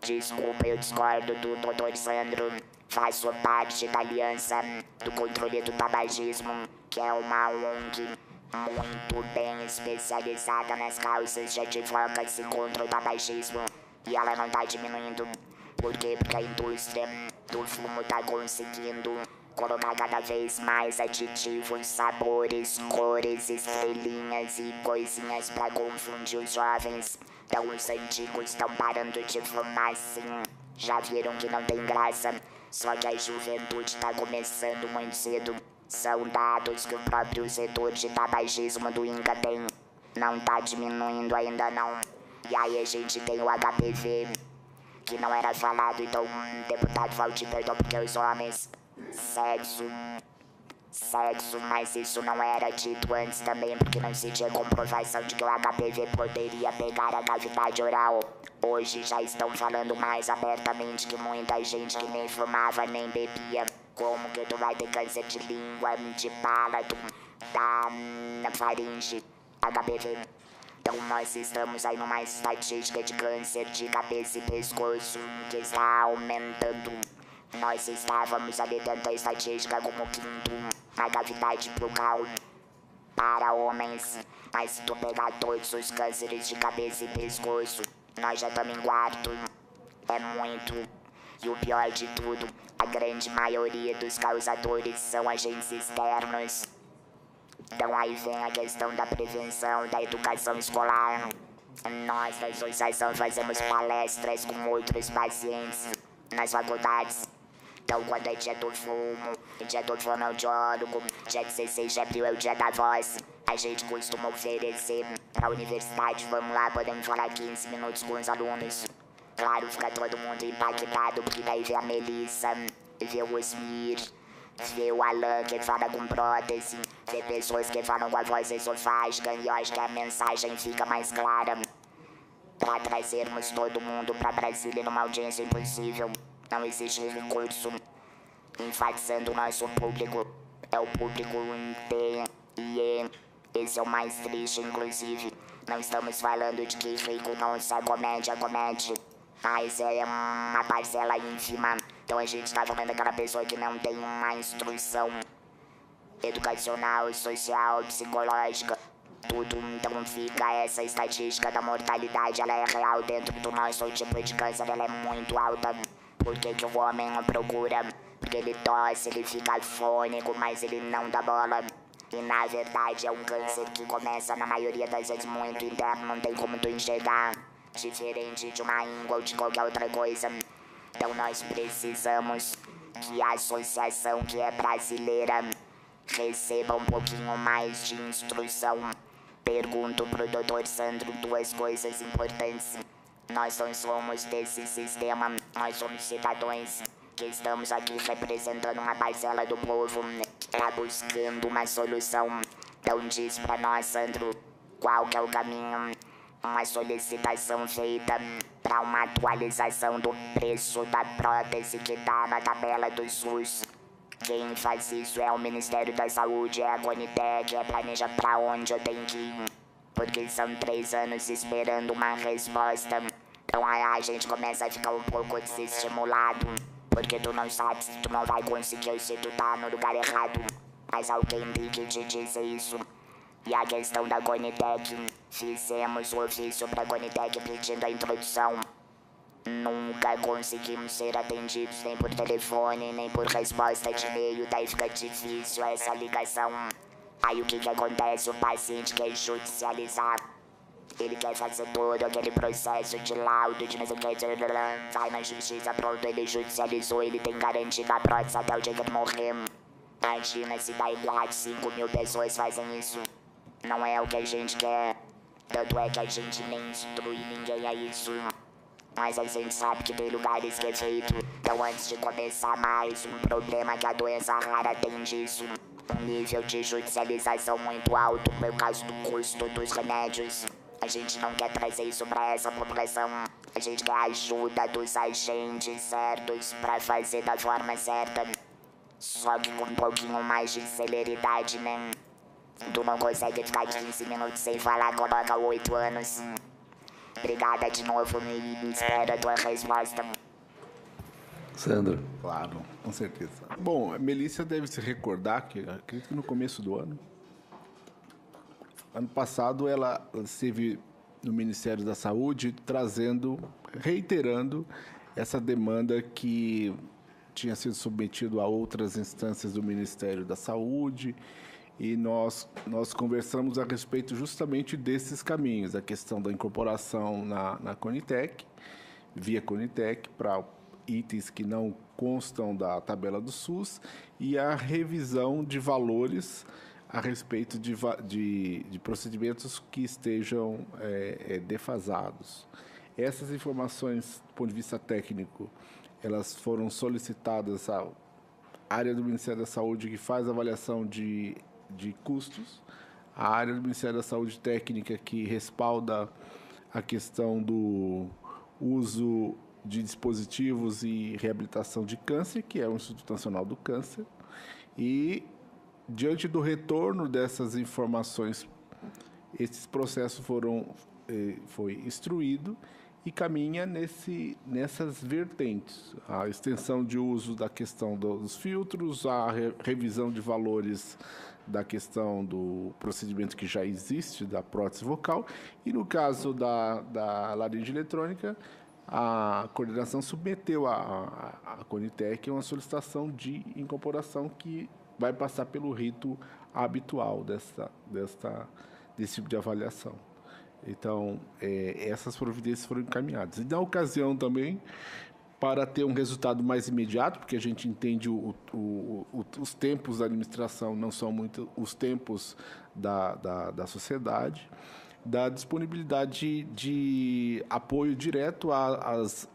desculpa, eu discordo do Dr. Sandro. Faço parte da Aliança do Controle do Tabagismo, que é uma ONG muito bem especializada nas causas de advocacy contra o tabagismo. E ela não tá diminuindo. Por quê? Porque a indústria do fumo tá conseguindo colocar cada vez mais aditivos, sabores, cores, estrelinhas e coisinhas pra confundir os jovens. Então os antigos estão parando de fumar, sim. Já viram que não tem graça? Só que a juventude tá começando muito cedo. São dados que o próprio setor de tabagismo do INCA tem. não tá diminuindo ainda não. E aí a gente tem o HPV, que não era falado, então deputado Valdir perdoa porque os homens, sexo, mas isso não era dito antes também, porque não se tinha comprovação de que o HPV poderia pegar a cavidade oral. Hoje já estão falando mais abertamente que muita gente que nem fumava nem bebia. Como que tu vai ter câncer de língua, de palato, da faringe, HPV? Então nós estamos aí numa estatística de câncer de cabeça e pescoço que está aumentando. Nós estávamos ali dentro da estatística como quinto na cavidade bucal para homens. Mas se tu pegar todos os cânceres de cabeça e pescoço, nós já estamos em quarto. É muito. E o pior de tudo, a grande maioria dos causadores são agentes externos. Então aí vem a questão da prevenção, da educação escolar. Nós da associação fazemos palestras com outros pacientes nas faculdades. Então quando é dia do fumo, dia do fonoaudiólogo, dia 16 de abril é o dia da voz, a gente costuma oferecer pra universidade, vamos lá, podemos falar 15 minutos com os alunos. Claro, fica todo mundo impactado, porque daí vê a Melissa, vê o Osmir, vê o Alan que fala com prótese, vê pessoas que falam com a voz esofágica, e eu acho que a mensagem fica mais clara para trazermos todo mundo para Brasília numa audiência impossível. Não existe recurso. Enfatizando o nosso público, é o público e esse é o mais triste, inclusive. Não estamos falando de que rico não se acomete, mas é uma parcela ínfima. Então a gente está falando daquela pessoa que não tem uma instrução educacional, social, psicológica, tudo. Então fica essa estatística da mortalidade, ela é real dentro do nosso tipo de câncer, ela é muito alta. Por que que o homem não procura? Porque ele tosse, ele fica afônico, mas ele não dá bola. E na verdade é um câncer que começa na maioria das vezes muito interno, não tem como tu enxergar, diferente de uma íngua ou de qualquer outra coisa. Então nós precisamos que a associação que é brasileira receba um pouquinho mais de instrução. Pergunto pro Dr. Sandro duas coisas importantes. Nós não somos desse sistema, nós somos cidadãos que estamos aqui representando uma parcela do povo que está buscando uma solução. Então diz pra nós, Sandro, qual que é o caminho? Uma solicitação feita para uma atualização do preço da prótese que está na tabela do SUS. Quem faz isso é o Ministério da Saúde, é a Conitec, planeja pra onde eu tenho que ir. Porque são 3 anos esperando uma resposta. Então aí a gente começa a ficar um pouco desestimulado, porque tu não sabe se tu não vai conseguir ou se tu tá no lugar errado. Mas alguém tem que te dizer isso. E a questão da Conitec, fizemos o ofício pra Conitec pedindo a introdução. Nunca conseguimos ser atendidos nem por telefone, nem por resposta de e-mail, daí fica difícil essa ligação. Aí o que que acontece? O paciente quer judicializar. Ele quer fazer todo aquele processo de laudo, de não sei o que, vai na justiça, pronto, ele judicializou, ele tem garantido a prótese até o dia que ele morrer. Imagina se daí 4, 5 mil pessoas fazem isso. Não é o que a gente quer. Tanto é que a gente nem instrui ninguém a isso. Mas a gente sabe que tem lugares que é feito. Então antes de começar mais um problema que a doença rara tem disso, um nível de judicialização muito alto por causa do custo dos remédios. A gente não quer trazer isso pra essa população. A gente quer a ajuda dos agentes certos pra fazer da forma certa. Só que com um pouquinho mais de celeridade, né? Tu não consegue ficar 15 minutos sem falar, coloca 8 anos. Obrigada de novo e espero a tua resposta. Sandro. Claro, com certeza. Bom, a Melissa deve se recordar que, acredito que no começo do ano passado, ela esteve no Ministério da Saúde reiterando essa demanda que tinha sido submetido a outras instâncias do Ministério da Saúde, e nós conversamos a respeito justamente desses caminhos, a questão da incorporação na Conitec, via Conitec, para itens que não constam da tabela do SUS, e a revisão de valores a respeito de procedimentos que estejam defasados. Essas informações, do ponto de vista técnico, elas foram solicitadas à área do Ministério da Saúde, que faz avaliação de custos, a área do Ministério da Saúde técnica, que respalda a questão do uso de dispositivos e reabilitação de câncer, que é o Instituto Nacional do Câncer. E, diante do retorno dessas informações, esses processos foi instruído e caminha nessas vertentes. A extensão de uso da questão dos filtros, a revisão de valores da questão do procedimento que já existe, da prótese vocal, e no caso da laringe eletrônica, a coordenação submeteu à Conitec uma solicitação de incorporação que vai passar pelo rito habitual desse tipo de avaliação. Então, essas providências foram encaminhadas. E, na ocasião, também, para ter um resultado mais imediato, porque a gente entende os tempos da administração não são muito os tempos da sociedade, da disponibilidade de apoio direto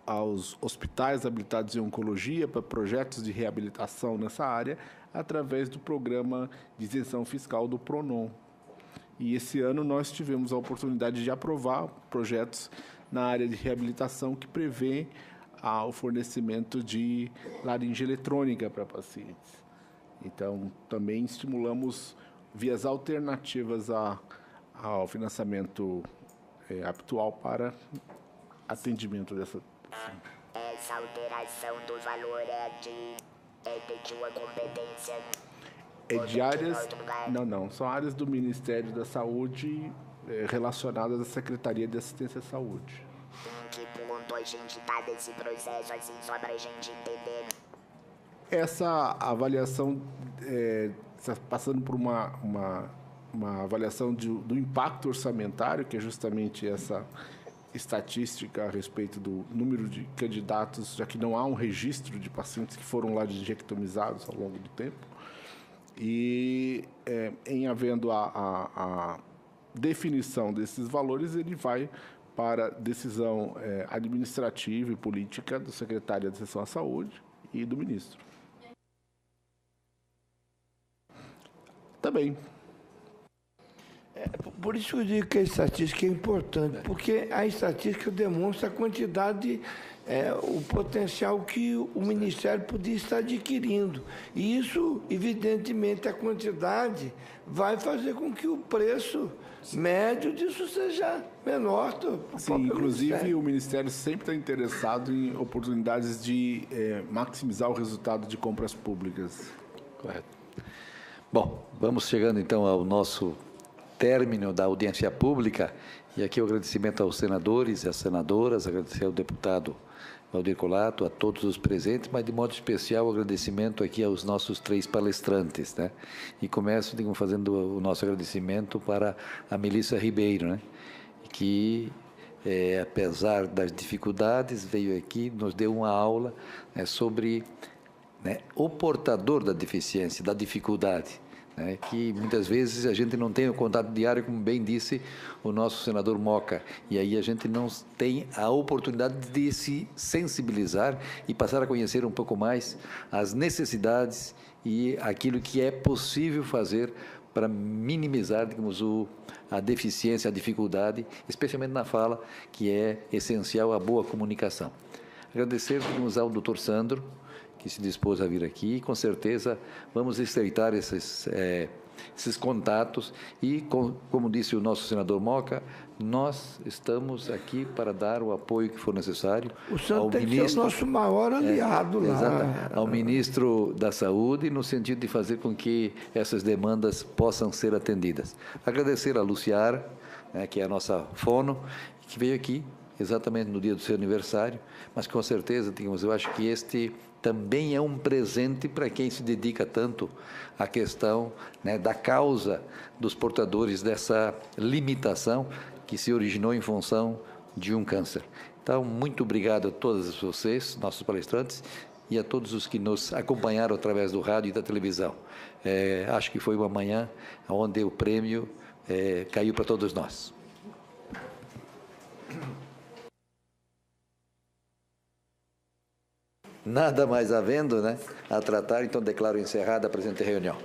aos hospitais habilitados em oncologia para projetos de reabilitação nessa área, através do programa de isenção fiscal do PRONON. E esse ano nós tivemos a oportunidade de aprovar projetos na área de reabilitação que prevê o fornecimento de laringe eletrônica para pacientes. Então, também estimulamos vias alternativas ao financiamento habitual para atendimento dessa. Essa alteração do valor é de uma competência. De áreas. Não. São áreas do Ministério da Saúde relacionadas à Secretaria de Assistência à Saúde. Em que ponto a gente está desse processo, assim, só para a gente entender? Essa avaliação está passando por uma avaliação do impacto orçamentário, que é justamente essa estatística a respeito do número de candidatos, já que não há um registro de pacientes que foram laringectomizados ao longo do tempo. E, em havendo a definição desses valores, ele vai para decisão administrativa e política do secretário de Assistência à Saúde e do ministro. Também. Por isso que eu digo que a estatística é importante, porque a estatística demonstra a quantidade, o potencial que o Ministério podia estar adquirindo. E isso, evidentemente, a quantidade vai fazer com que o preço médio disso seja menor. Sim, inclusive o Ministério sempre está interessado em oportunidades de maximizar o resultado de compras públicas. Correto. Bom, vamos chegando então ao nosso término da audiência pública, e aqui o agradecimento aos senadores e às senadoras, agradecer ao deputado Valdir Colato, a todos os presentes, mas de modo especial o agradecimento aqui aos nossos 3 palestrantes, né? E começo, fazendo o nosso agradecimento para a Melissa Ribeiro, né? Que, apesar das dificuldades, veio aqui, nos deu uma aula, né, sobre, né, o portador da deficiência, da dificuldade, né, que muitas vezes a gente não tem o contato diário, como bem disse o nosso senador Moca, e aí a gente não tem a oportunidade de se sensibilizar e passar a conhecer um pouco mais as necessidades e aquilo que é possível fazer para minimizar, a deficiência, a dificuldade, especialmente na fala, que é essencial a boa comunicação. Agradecer, ao Dr. Sandro, que se dispôs a vir aqui, e com certeza vamos estreitar esses contatos e, como disse o nosso senador Moca, nós estamos aqui para dar o apoio que for necessário. O senhor tem que ser o nosso maior aliado lá. Exato, ao ministro da Saúde, no sentido de fazer com que essas demandas possam ser atendidas. Agradecer a Luciara, né, que é a nossa fono, que veio aqui exatamente no dia do seu aniversário, mas com certeza, eu acho que este também é um presente para quem se dedica tanto à questão, né, da causa dos portadores dessa limitação que se originou em função de um câncer. Então, muito obrigado a todos vocês, nossos palestrantes, e a todos os que nos acompanharam através do rádio e da televisão. Acho que foi uma manhã onde o prêmio caiu para todos nós. Nada mais havendo, né, a tratar, então declaro encerrada a presente reunião.